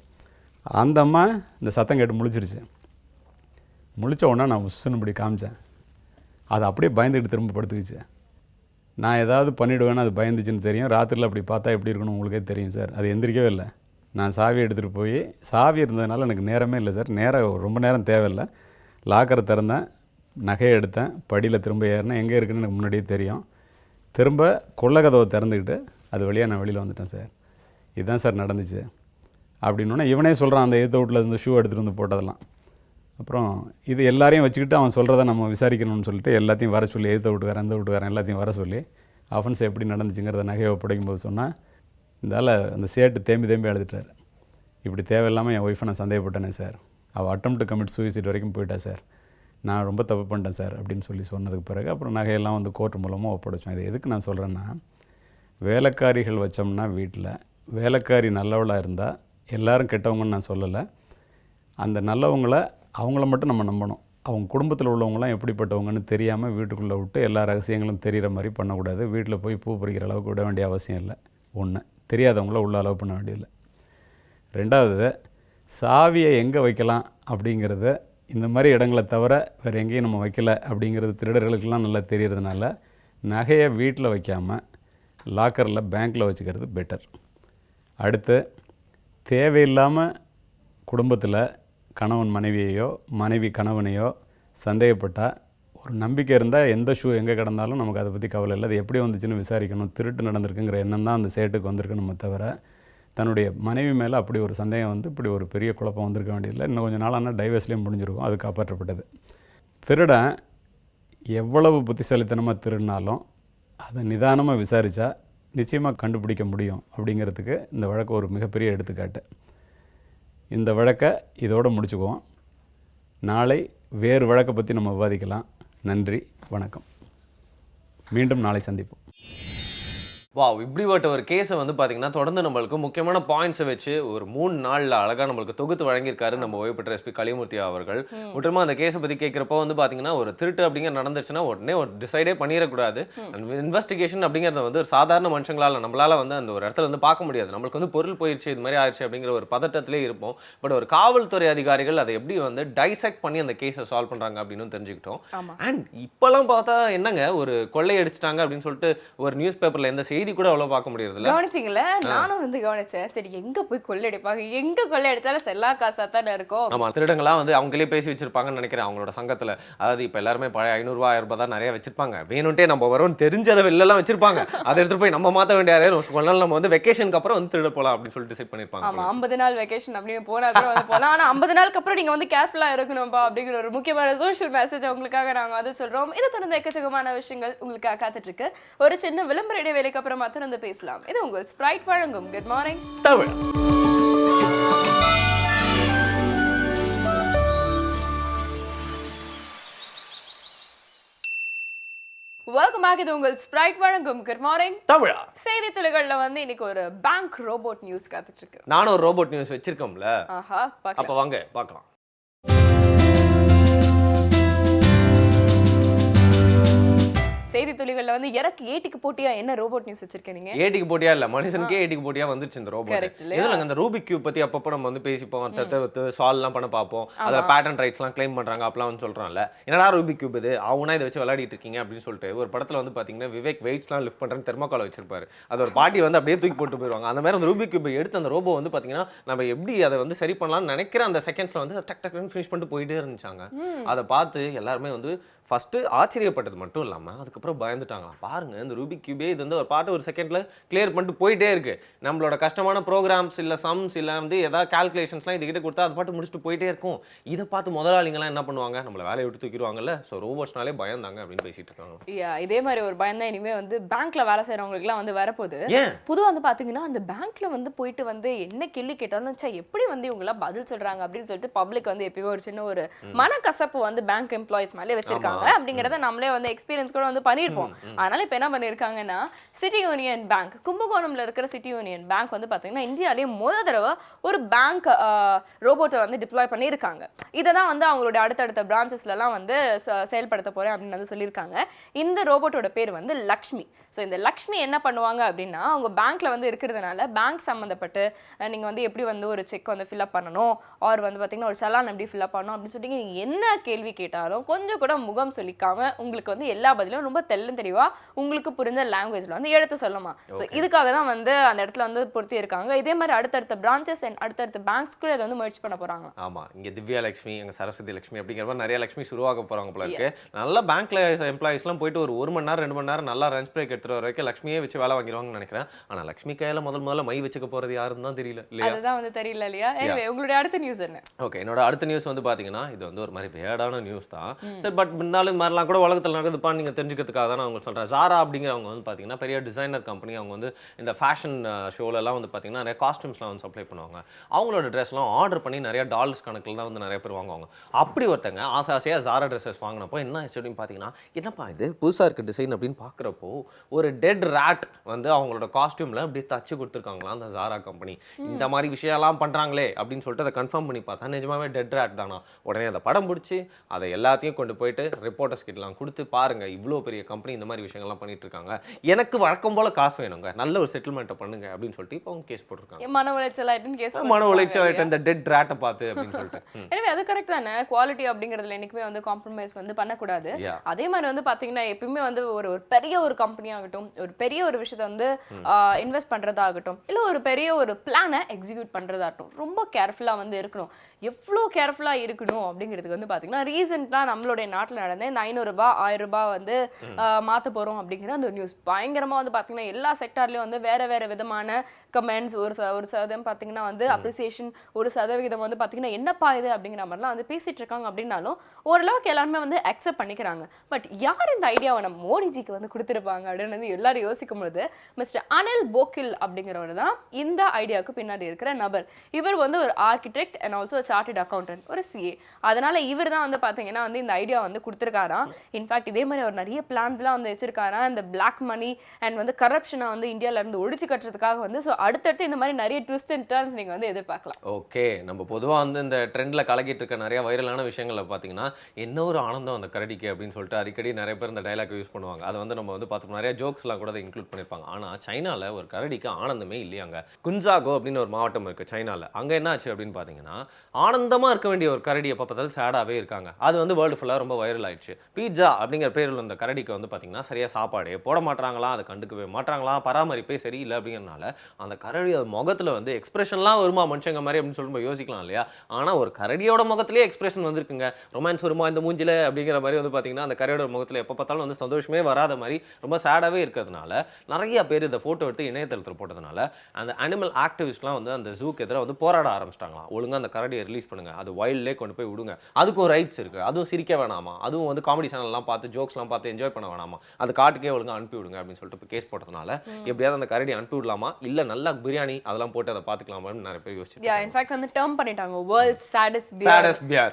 அந்த அம்மா இந்த சத்தம் கேட்டு முழிச்சிருச்சு. முழிச்ச உடனே நான் உசுன்னு இப்படி காமிச்சேன். அது அப்படியே பயந்துக்கிட்டு திரும்ப படுத்துக்கிச்சு. நான் ஏதாவது பண்ணிவிடுவேன்னு அது பயந்துச்சுன்னு தெரியும். ராத்திரியில் அப்படி பார்த்தா எப்படி இருக்கணும் உங்களுக்கே தெரியும் சார். அது எந்திரிக்கவே இல்லை. நான் சாவி எடுத்துகிட்டு போய், சாவி இருந்ததுனால எனக்கு நேரமே இல்லை சார், ரொம்ப நேரம் தேவையில்லை. லாக்கரை திறந்தேன், நகையை எடுத்தேன், படியில் திரும்ப ஏறினேன். எங்கே இருக்குன்னு எனக்கு முன்னாடியே தெரியும். திரும்ப கொள்ள கதவை திறந்துக்கிட்டு அது வழியாக நான் வெளியில் வந்துட்டேன் சார். இதுதான் சார் நடந்துச்சு அப்படின்னோடனே இவனே சொல்கிறான், அந்த எதிர்த்த வீட்டில் இருந்து ஷூ எடுத்துகிட்டு வந்து போட்டதெல்லாம். அப்புறம் இது எல்லாரையும் வச்சுக்கிட்டு அவன் சொல்கிறத நம்ம விசாரிக்கணும்னு சொல்லிட்டு எல்லாத்தையும் வர சொல்லி, எதிர்த்த வீட்டுக்காரன் அந்த வீட்டுக்காரன் எல்லாத்தையும் வர சொல்லி அஃபென்ஸ் எப்படி நடந்துச்சுங்கிறத நகையை ஒப்படைக்கும் போது சொன்னால், இந்தால அந்த சேட்டு தேம்பி தேம்பி எழுதிட்டார். இப்படி தேவையில்லாமல் என் ஒய்ஃபை நான் சந்தேகப்பட்டேனே சார், அவள் அட்டெம்ப்ட் டு கமிட் சூசைட் வரைக்கும் போயிட்டா சார், நான் ரொம்ப தப்பு பண்ணிட்டேன் சார் அப்படின்னு சொன்னதுக்கு பிறகு அப்புறம் நகையெல்லாம் வந்து கோர்ட் மூலமாக ஒப்படைச்சோம். இது எதுக்கு நான் சொல்கிறேன்னா, வேலைக்காரிகள் வச்சோம்னா வீட்டில் வேலைக்காரி நல்லவளாக இருந்தால் எல்லோரும் கெட்டவங்கன்னு நான் சொல்லலை. அந்த நல்லவங்களை அவங்கள மட்டும் நம்ம நம்பணும். அவங்க குடும்பத்தில் உள்ளவங்களாம் எப்படிப்பட்டவங்கன்னு தெரியாமல் வீட்டுக்குள்ளே விட்டு எல்லா ரகசியங்களும் தெரிகிற மாதிரி பண்ணக்கூடாது. வீட்டில் போய் பூ பறிக்கிற அளவுக்கு விட வேண்டிய அவசியம் இல்லை. ஒன்று, தெரியாதவங்கள உள்ள அலோவ் பண்ண வேண்டியதில்லை. ரெண்டாவது, சாவியை எங்கே வைக்கலாம் அப்படிங்கிறத இந்த மாதிரி இடங்களை தவிர வேறு எங்கேயும் நம்ம வைக்கலை அப்படிங்கிறது திருடர்களுக்கெல்லாம் நல்லா தெரியறதுனால நகையை வீட்டில் வைக்காமல் லாக்கரில் பேங்க்கில் வச்சுக்கிறது பெட்டர். அடுத்து தேவையில்லாமல் குடும்பத்தில் கணவன் மனைவியையோ மனைவி கணவனையோ சந்தேகப்பட்டால் ஒரு நம்பிக்கை இருந்தால் எந்த ஷூ எங்கே கிடந்தாலும் நமக்கு அதை பற்றி கவலை இல்லை, அது எப்படி வந்துச்சுன்னு விசாரிக்கணும், திருட்டு நடந்திருக்குங்கிற எண்ணம் தான் அந்த சேட்டுக்கு வந்திருக்கணுமே தவிர தன்னுடைய மனைவி மேலே அப்படி ஒரு சந்தேகம் வந்து இப்படி ஒரு பெரிய குழப்பம் வந்திருக்க வேண்டியதில்லை. இன்னும் கொஞ்சம் நாளான டைவர்ஸ்லேயும் முடிஞ்சிருக்கும். அது காப்பாற்றப்பட்டது. திருடன் எவ்வளவு புத்திசாலித்தனமாக திருடினாலும் அதை நிதானமாக விசாரித்தா நிச்சயமாக கண்டுபிடிக்க முடியும் அப்படிங்கிறதுக்கு இந்த வழக்கு ஒரு மிகப்பெரிய எடுத்துக்காட்டு. இந்த வழக்கை இதோடு முடிச்சுக்குவோம். நாளை வேறு வழக்கை பற்றி நம்ம விவாதிக்கலாம். நன்றி, வணக்கம். மீண்டும் நாளை சந்திப்போம். வாவ், இப்படிப்பட்ட ஒரு கேஸை வந்து பார்த்தீங்கன்னா தொடர்ந்து நம்மளுக்கு முக்கியமான பாயிண்ட்ஸை வச்சு ஒரு 3 நாளில் அழகாக நம்மளுக்கு தொகுத்து வழங்கியிருக்காரு நம்ம ஓய்வு பெற்ற எஸ்பி கலிமூர்த்தி அவர்கள். முற்றிலுமா அந்த கேஸை பற்றி கேட்குறப்போ வந்து பார்த்தீங்கன்னா ஒரு திருட்டு அப்படிங்கிற நடந்துச்சுன்னா உடனே ஒரு டிசைடே பண்ணிடக்கூடாது. இன்வெஸ்டிகேஷன் அப்படிங்கிறத வந்து ஒரு சாதாரண மனுஷங்களால் நம்மளால் வந்து அந்த ஒரு இடத்துல வந்து பார்க்க முடியாது. நம்மளுக்கு வந்து பொருள் போயிடுச்சு, இது மாதிரி ஆயிடுச்சு அப்படிங்கிற ஒரு பதட்டத்திலே இருப்போம். பட் ஒரு காவல்துறை அதிகாரிகள் அதை எப்படி வந்து டைசெக்ட் பண்ணி அந்த கேஸை சால்வ் பண்ணுறாங்க அப்படின்னு தெரிஞ்சுக்கிட்டோம். அண்ட் இப்போலாம் பார்த்தா என்னங்க ஒரு கொள்ளை அடிச்சிட்டாங்க அப்படின்னு சொல்லிட்டு ஒரு நியூஸ் பேப்பரில் எந்த செய்தி கூட அவ்வளவு பார்க்க முடியறது இல்ல. கவனிச்சீங்களா? நானும் வந்து கவனிச்சேன். சரி, எங்க போய் கொள்ளையடிப்பாங்க, எங்க கொள்ளையடிச்சாலும் செல்லா காசா தானே இருக்கும். ஆமா, திருடங்களா வந்து அவங்களே பேசி வச்சிருப்பாங்கன்னு நினைக்கிறேன் அவங்களோட சங்கத்துல. அதாவது இப்ப எல்லாருமே பழைய 500 ரூபாய் 1000 ரூபாய் தான் நிறைய வச்சிருப்பாங்க. வேணும்ட்டே நம்ம வரோம்னு தெரிஞ்சதை வெளிலலாம் வச்சிருப்பாங்க. அதை எடுத்துட்டு போய் நம்ம மாத்த வேண்டிய யாரும் கொஞ்ச நாள் நம்ம வந்து வெக்கேஷனுக்கு அப்புறம் வந்து திருட போலாம் அப்படின்னு சொல்லிட்டு டிசைட் பண்ணிருப்பாங்க. ஆமா, 50 நாள் வெக்கேஷன் அப்படின்னு போனா கூட வந்து போலாம். ஆனா 50 நாளுக்கு அப்புறம் நீங்க வந்து கேர்ஃபுல்லா இருக்கணும்பா அப்படிங்கிற ஒரு முக்கியமான சோஷியல் மெசேஜ் உங்களுக்காக நாங்க வந்து சொல்றோம். இதை தொடர்ந்து எக்கச்சக்கமான விஷயங்கள் உங்களுக்காக காத்துட்டு இருக்கு. ஒரு சின்ன விளம்பர இடைவேளைக்கு அப்புறமா திறந்து பேசலாம். இது உங்கள் ஸ்பிரைட் வழங்கும் good morning Tamil. Welcome back. இது உங்கள் ஸ்பிரைட் வழங்கும் குட் மார்னிங் தமிழ். செய்தி துளிகள்ல வந்து இன்னைக்கு ஒரு பேங்க் ரோபோட் நியூஸ் காத்துட்டு இருக்கு. நானும் ஒரு ரோபோட் நியூஸ் வச்சிருக்கோம்ல. ஆஹா, அப்ப வாங்க பார்க்கலாம். செய்தி துளிகள்ல வந்து எனக்கு ஏட்டிக்கு போட்டியா என்ன ரோபோட் நியூஸ் வச்சிருக்கீங்க? நீங்க ஏட்டிக்கு போட்டியா இல்ல, மனுஷனுக்கே ஏட்டிக்கு போட்டியா வந்துச்சு இந்த ரோபோட். இதுல அந்த ரூபிக் கியூப் பத்தி அப்பப்போ நம்ம வந்து பேசிப்போம், சால்வ் எல்லாம் பண்ண பார்ப்போம். அதுல பேட்டர்ன் ரைட்ஸ் எல்லாம் கிளைம் பண்றாங்க அப்பலாம் வந்து சொல்றாங்கல்ல. என்னடா ரூபிக் கியூப் இது, அவனா இதை வச்சு விளையாடிட்டு இருக்கீங்க அப்படின்னு சொல்லிட்டு ஒரு படத்துல வந்து பாத்தீங்கன்னா விவேக் வெயிட்ஸ் எல்லாம் லிஃப்ட் பண்றேன்னு தெர்மோகால் வச்சிருப்பாரு. அது ஒரு பாட்டி வந்து அப்படியே தூக்கி போட்டு போயிருவாங்க. அந்த மாதிரி அந்த ரூபிக் கியூப் எடுத்து அந்த ரோபோ வந்து பாத்தீங்கன்னா நம்ம எப்படி அதை வந்து சரி பண்ணலாம்னு நினைக்கிற அந்த செகண்ட்ஸ்ல வந்து டக் டக்னு ஃபினிஷ் பண்ணிட்டு போயிட்டே இருந்துச்சாங்க. அதை பார்த்து எல்லாருமே வந்து ஃபர்ஸ்ட் ஆச்சரியப்பட்டது மட்டும் இல்லாம அதுக்கப்புறம் பயந்துட்டாங்களாம். பாருங்க, இந்த ரூபிக் கியூபே இது வந்து ஒரு பாட்டு ஒரு செகண்ட்ல கிளியர் பண்ணிட்டு போயிட்டே இருக்கு. நம்மளோட கஷ்டமான ப்ரோக்ராம்ஸ் இல்ல சம்ஸ் இல்ல வந்து ஏதாவது கால்குலேஷன்ஸ்லாம் இதுகிட்ட கொடுத்தா அது பாட்டு முடிச்சுட்டு போயிட்டே இருக்கும். இதை பார்த்து முதலாளிங்கெல்லாம் என்ன பண்ணுவாங்க, நம்மள வேலையை விட்டு தூக்கிடுவாங்கல்ல. ஸோ ரோபோட்ஸ்னாலே பயந்தாங்க அப்படின்னு பேசிட்டு இருக்காங்க. இதே மாதிரி ஒரு பயம் தான் இனிமே வந்து பேங்க்ல வேலை செய்யறவங்களுக்குலாம் வந்து வரப்போகுது. பொதுவாக வந்து பாத்தீங்கன்னா அந்த பேங்க்ல வந்து போயிட்டு வந்து என்ன கேள்வி கேட்டாலும் எப்படி வந்து இவங்களாம் பதில் சொல்றாங்க அப்படின்னு சொல்லிட்டு பப்ளிக் வந்து எப்பயும் ஒரு சின்ன ஒரு மனக்கசப்பு வந்து பேங்க் எம்ப்ளாயிஸ் மேலே வச்சிருக்காங்க அப்படிங்கறத நம்மளே வந்து எக்ஸ்பீரியன்ஸ் கூட வந்து பண்ணிருப்போம். அதனால இப்ப என்ன பண்ணிருக்காங்கன்னா சிட்டி யூனியன் பேங்க், கும்பகோணம்ல இருக்கிற சிட்டி யூனியன் பேங்க் வந்து பாத்தீங்கன்னா இந்தியாவிலேயே முதல் தடவை ஒரு பேங்க் ரோபோட்டை வந்து டிப்ளாய் பண்ணியிருக்காங்க. இதை தான் வந்து அவங்களோட அடுத்தடுத்த பிரான்ச்சஸ்லாம் வந்து செயல்படுத்த போறேன் அப்படின்னு வந்து சொல்லியிருக்காங்க. இந்த ரோபோட்டோட பேர் வந்து லக்ஷ்மி. ஸோ இந்த லக்ஷ்மி என்ன பண்ணுவாங்க அப்படின்னா அவங்க பேங்க்ல வந்து இருக்கிறதுனால பேங்க் சம்மந்தப்பட்டு நீங்க வந்து எப்படி வந்து ஒரு செக் வந்து ஃபில்அப் பண்ணணும், ஆர் வந்து பாத்தீங்கன்னா ஒரு சலான் எப்படி ஃபில்அப் பண்ணணும் அப்படின்னு சொல்லிட்டு நீங்க என்ன கேள்வி கேட்டாலும் கொஞ்சம் கூட முகம் சொல்லிக்காம உங்களுக்கு வந்து எல்லா பதிலும் ரொம்ப தெளிவா உங்களுக்கு புரிஞ்ச லாங்குவேஜ்ல வந்து எடுத்து சொல்லுமா. ஸோ இதுக்காக தான் வந்து அந்த இடத்துல வந்து பொருத்தி இருக்காங்க. இதே மாதிரி அடுத்தடுத்த பிரான்ச்சஸ் அண்ட் அடுத்தடுத்த பேங்க்ஸ் கூட இதை வந்து முயற்சி பண்ண போறாங்க. ஆமா, இங்க திவ்யா லட்சுமி, அங்க சரஸ்வதி லட்சுமி அப்படிங்கிற மாதிரி நிறைய லட்சுமி உருவாக்க போறாங்க போல இருக்கு. நல்ல பேங்க்ல எம்ப்ளாயிஸ்லாம் போயிட்டு ஒரு 1 மணி நேரம் 2 மணி நேரம் நல்லா லஞ்ச் பிரேக் எடுத்துட்டு வர வரைக்கும் லட்சுமியே வச்சு வேலை வாங்கிடுவாங்கன்னு நினைக்கிறேன். ஆனா லட்சுமி கையில முதல்ல மை வச்சுக்க போறது யாருன்னு தான் தெரியல இல்லையா? அதுதான் வந்து தெரியல இல்லையா? உங்களுடைய அடுத்த நியூஸ் என்ன? ஓகே, என்னோட அடுத்த நியூஸ் வந்து பாத்தீங்கன்னா இது வந்து ஒரு மாதிரி வேடான நியூஸ் தான். சரி, பட் இருந்தாலும் இந்த மாதிரிலாம் கூட உலகத்தில் நடக்குதுப்பா நீங்க தெரிஞ்சுக்கிறதுக்காக தான் நான் உங்களுக்கு சொல்றேன். ஜாரா அப்படிங்கிறவங்க வந்து பாத்தீங்கன்னா பெரிய டிசைனர் கம்பெனி. அவங்க வந்து இந்த ஃபேஷன் ஷோலெல்லாம் வந்து பாத்தீங்கன்னா நிறைய காஸ்டியூம்ஸ்லாம் வந்து சப்ளை பண்ணுவாங்க. அவங்களோட ட்ரெஸ்லாம் ஆர்டர் பண்ணி நிறைய டாலர்ஸ் கணக்கில் தான் வந்து நிறைய பேர் வாங்குவாங்க. அப்படி ஒருத்தங்க ஆசையாக ஜாரா ட்ரெஸ்ஸஸ் வாங்கினப்போ என்ன ஆச்சு அப்படின்னு பார்த்தீங்கன்னா, என்னப்பா இது புதுசாக இருக்க டிசைன் அப்படின்னு பார்க்குறப்போ ஒரு டெட் ரேட் வந்து அவங்களோட காஸ்டியூமில் அப்படி தச்சு கொடுத்துருக்காங்களா அந்த ஜாரா கம்பெனி. இந்த மாதிரி விஷயம்லாம் பண்ணுறாங்களே அப்படின்னு சொல்லிட்டு அதை கன்ஃபார்ம் பண்ணி பார்த்தா நிஜமாவே டெட் ரேட் தானா. உடனே அதை படம் பிடிச்சி அதை எல்லாத்தையும் கொண்டு போயிட்டு ரிப்போர்ட்டர்ஸ் கிட்டலாம் கொடுத்து பாருங்கள் இவ்வளோ பெரிய பெரிய கம்பெனி இந்த மாதிரி விஷயங்கள்லாம் பண்ணிட்டு இருக்காங்க, எனக்கு வழக்கம் போல காசு வேணுங்க, நல்ல ஒரு செட்டில்மெண்ட்டை பண்ணுங்க அப்படின்னு சொல்லிட்டு இப்போ அவங்க கேஸ் போட்டிருக்காங்க. மன உளைச்சல் ஆயிட்டுன்னு கேஸ் மன உளைச்சல் ஆயிட்டு இந்த டெட் ரேட்டை பார்த்து அப்படின்னு சொல்லிட்டு. எனவே அது கரெக்ட் தானே, குவாலிட்டி அப்படிங்கிறதுல என்னைக்குமே வந்து காம்ப்ரமைஸ் வந்து பண்ணக்கூடாது. அதே மாதிரி வந்து பாத்தீங்கன்னா எப்பயுமே வந்து ஒரு பெரிய ஒரு கம்பெனி ஆகட்டும், ஒரு பெரிய ஒரு விஷயத்தை வந்து இன்வெஸ்ட் பண்றதாகட்டும், இல்ல ஒரு பெரிய ஒரு பிளானை எக்ஸிக்யூட் பண்றதாகட்டும், ரொம்ப கேர்ஃபுல்லா வந்து இருக்கணும். எவ்வளோ கேர்ஃபுல்லா இருக்கணும் அப்படிங்கிறதுக்கு வந்து பாத்தீங்கன்னா ரீசெண்டா நம்மளுடைய நாட்டில் நடந்த இந்த 500 ரூபாய் 1000 ரூபாய் வந்து மாத்த போறோம் அப்படிங்கிற அந்த நியூஸ் பயங்கரமா வந்து பாத்தீங்கன்னா எல்லா செக்டார்லயும் வந்து வேற வேற விதமான கமெண்ட்ஸ், ஒரு சதவீதம் பாத்தீங்கன்னா வந்து அப்ரிசியேஷன், ஒரு சதவீதம் வந்து பாத்தீங்கன்னா என்னப்பா இது அப்படிங்கிற மாதிரிலாம் வந்து பேசிட்டு இருக்காங்க. அப்படின்னாலும் ஓரளவுக்கு எல்லாருமே வந்து அக்செப்ட் பண்ணிக்கிறாங்க. பட் யார் இந்த ஐடியாவை நம்ம மோடிஜிக்கு வந்து கொடுத்துருப்பாங்க அப்படின்னு வந்து எல்லாரும் யோசிக்கும் பொழுது மிஸ்டர் அனில் போக்கில் அப்படிங்கிறவர் தான் இந்த ஐடியாவுக்கு பின்னாடி இருக்கிற நபர். இவர் வந்து ஒரு architect and also chartered accountant, ஒரு சிஏ. அதனால இவர் தான் வந்து பாத்தீங்கன்னா வந்து இந்த ஐடியா வந்து கொடுத்துருக்காராம். இன்ஃபேக்ட் இதே மாதிரி அவர் நிறைய பிளான்ஸ்லாம் வந்து வச்சிருக்காராம், இந்த பிளாக் மணி அண்ட் வந்து கரப்ஷனை வந்து இந்தியால இருந்து ஒழிச்சு கட்டுறதுக்காக வந்து. ஸோ அடுத்தடுத்து இந்த மாதிரி நிறைய ட்விஸ்ட் அண்ட் டர்ன்ஸ் நீங்க வந்து எதிர்பார்க்கலாம். ஓகே, நம்ம பொதுவாக வந்து இந்த ட்ரெண்ட்ல கலக்கிட்டு இருக்க நிறைய வைரலான விஷயங்களை பார்த்தீங்கன்னா என்ன ஒரு ஆனந்தம் அந்த கரடிக்கு அப்படின்னு சொல்லிட்டு அடிக்கடி நிறைய பேர் இந்த டைலாக் யூஸ் பண்ணுவாங்க. அதை வந்து நம்ம வந்து பார்த்தோம், நிறைய ஜோக்ஸ்லாம் கூட அதை இன்க்ளூட் பண்ணியிருப்பாங்க. ஆனால் சைனாவில் ஒரு கரடிக்கு ஆனந்தமே இல்லையாங்க. குன்சாகோ அப்படின்னு ஒரு மாவட்டம் இருக்குது சைனாவில். அங்கே என்ன ஆச்சு அப்படின்னு பார்த்தீங்கன்னா ஆனந்தமாக இருக்க வேண்டிய ஒரு கரடி எப்போ பார்த்தாலும் சேடாகவே இருக்காங்க. அது வந்து வேர்ல்டு ஃபுல்லாக ரொம்ப வைரல் ஆயிடுச்சு. பீட்சா அப்படிங்கிற பேரில் இந்த கரடிக்கு வந்து பார்த்தீங்கன்னா சரியாக சாப்பாடே போட மாட்டாங்களாம், அதை கண்டுக்கவே மாட்டாங்களாம், பராமரிப்பே சரியில்லை அப்படிங்கிறனால அந்த கரடி முகத்தில் வந்து எக்ஸ்பிரஷன்லாம் வருமா மனுஷங்க மாதிரி அப்படின்னு சொல்லிட்டு யோசிக்கலாம் இல்லையா. ஆனால் ஒரு கரடியோட முகத்திலேயே எக்ஸ்பிரஷன் வந்திருக்குங்க. ரொமான்ஸ் வருமா இந்த மூஞ்சில அப்படிங்கிற மாதிரி வந்து பார்த்தீங்கன்னா அந்த கரடியோட முகத்தில் எப்போ பார்த்தாலும் வந்து சந்தோஷமே வராத மாதிரி ரொம்ப சேடாகவே இருக்கிறதுனால நிறைய பேர் இந்த ஃபோட்டோ எடுத்து இணையதளத்தில் போட்டதுனால அந்த அனிமல் ஆக்டிவிஸ்ட்லாம் வந்து அந்த ஜூக்கு எதிராக வந்து போராட ஆரம்பிச்சிட்டாங்களாம். ஒழுங்காக அந்த கரடியை ரிலீஸ் பண்ணுங்க, அது வைல்ட்லே கொண்டு போய் விடுங்க, அதுக்கும் ரைட்ஸ் இருக்குது, அதுவும் சிரிக்க வேணாமா, அதுவும் வந்து காமெடி சேனல்லாம் பார்த்து ஜோக்ஸ்லாம் பார்த்து என்ஜாய் பண்ண வேணாமா, அது காட்டுக்கே ஒழுங்காக அனுப்பி விடுங்க அப்படின்னு சொல்லிட்டு இப்போ கேஸ் போட்டதுனால எப்படியாவது அந்த கரடி அனுப்பி விடலாமா, இல்லை நல்லா பிரியாணி அதெல்லாம் போட்டு அதை பார்த்துக்கலாமான்னு நிறைய பேர் யோசிச்சு. இன்ஃபேக்ட் வந்து டேர்ம் பண்ணிட்டாங்க வேர்ல்ட்ஸ் சாடஸ்ட் பியர்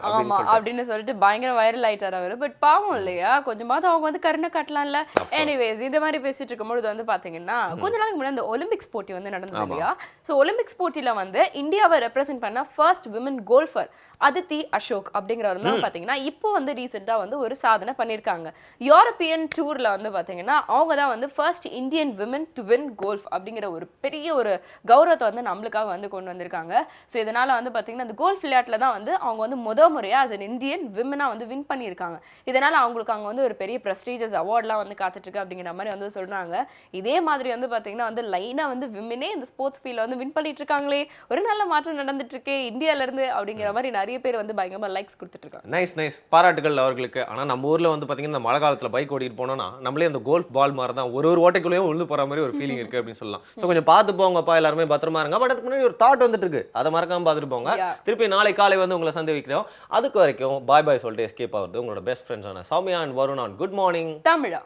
அப்படின்னு சொல்லிட்டு பயங்கர வைரல் ஆயிட்டார் அவர். பட் பாவம் இல்லையா, கொஞ்சமாவது அவங்க வந்து கருணை காட்டலாம்ல. எனிவேஸ் இந்த மாதிரி பேசிட்டு இருக்கும்போது வந்து பாத்தீங்கன்னா கொஞ்ச நாளைக்கு முன்னாடி அந்த ஒலிம்பிக்ஸ் போட்டி வந்து நடந்தது இல்லையா. ஸோ ஒலிம்பிக்ஸ் போட்டியில வந்து இந்தியாவை ரெப்ரசென்ட் பண்ண first women golfer Aditi Ashok அப்படிங்கிறவர் தான் பாத்தீங்கன்னா இப்போ வந்து ரீசெண்டா வந்து ஒரு சாதனை பண்ணியிருக்காங்க. யூரோப்பியன் டூர்ல வந்து பாத்தீங்கன்னா அவங்க தான் வந்து first Indian women to win golf அப்படிங்கிற ஒரு பெரிய ஒரு கௌரவத்தை வந்து நம்மளுக்காக வந்து கொண்டு வந்திருக்காங்க. ஸோ இதனால வந்து பாத்தீங்கன்னா அந்த கோல்ஃப் விளையாட்டுல தான் வந்து அவங்க வந்து முறையா as an இந்தியன் விமனா வந்து வின் பண்ணியிருக்காங்க. இதனால அவங்களுக்கு அங்க வந்து ஒரு பெரிய ப்ரெஸ்டீஜியஸ் அவார்ட்லாம் வந்து காத்துட்டு இருக்கு அப்படிங்கிற மாதிரி வந்து சொல்றாங்க. இதே மாதிரி வந்து பாத்தீங்கன்னா வந்து லைனா வந்து விமனே இந்த ஸ்போர்ட்ஸ் ஃபீல்ட்ல வந்து வின் பண்ணிட்டு இருக்காங்களே, ஒரு நல்ல மாற்றம் நடந்துட்டு இருக்கே இந்தியால இருந்து அப்படிங்கிற மாதிரி நிறைய பேர் வந்து பயங்கரமா லைக்ஸ் கொடுத்துட்டு இருக்காங்க. நைஸ் பாராட்டுகள் அவர்களுக்கு. ஆனால் நம்ம ஊரில் வந்து பார்த்தீங்கன்னா இந்த மழை காலத்தில் பைக் ஓட்டிட்டு போனோம்னா நம்மளே அந்த கோல்ஃப் பால் மாதிரி தான் ஒரு ஓட்டைக்குள்ளேயும் உள்ள போகிற மாதிரி ஒரு ஃபீலிங் இருக்குது அப்படின்னு சொல்லலாம். ஸோ கொஞ்சம் பார்த்து போங்கப்பா, எல்லாருமே பத்திரமா இருங்க. பட் அதுக்கு முன்னாடி ஒரு தாட் வந்துட்டு இருக்கு, அதை மறக்காம பார்த்துட்டு போங்க. திருப்பி நாளை காலை வந்து உங்களை சந்திக்கிறோம். அதுக்கு வரைக்கும் பாய் சொல்லிட்டு எஸ்கேப் ஆகுது உங்களோட பெஸ்ட் ஃப்ரெண்ட்ஸான Soumya and Varun. Good morning Tamizha.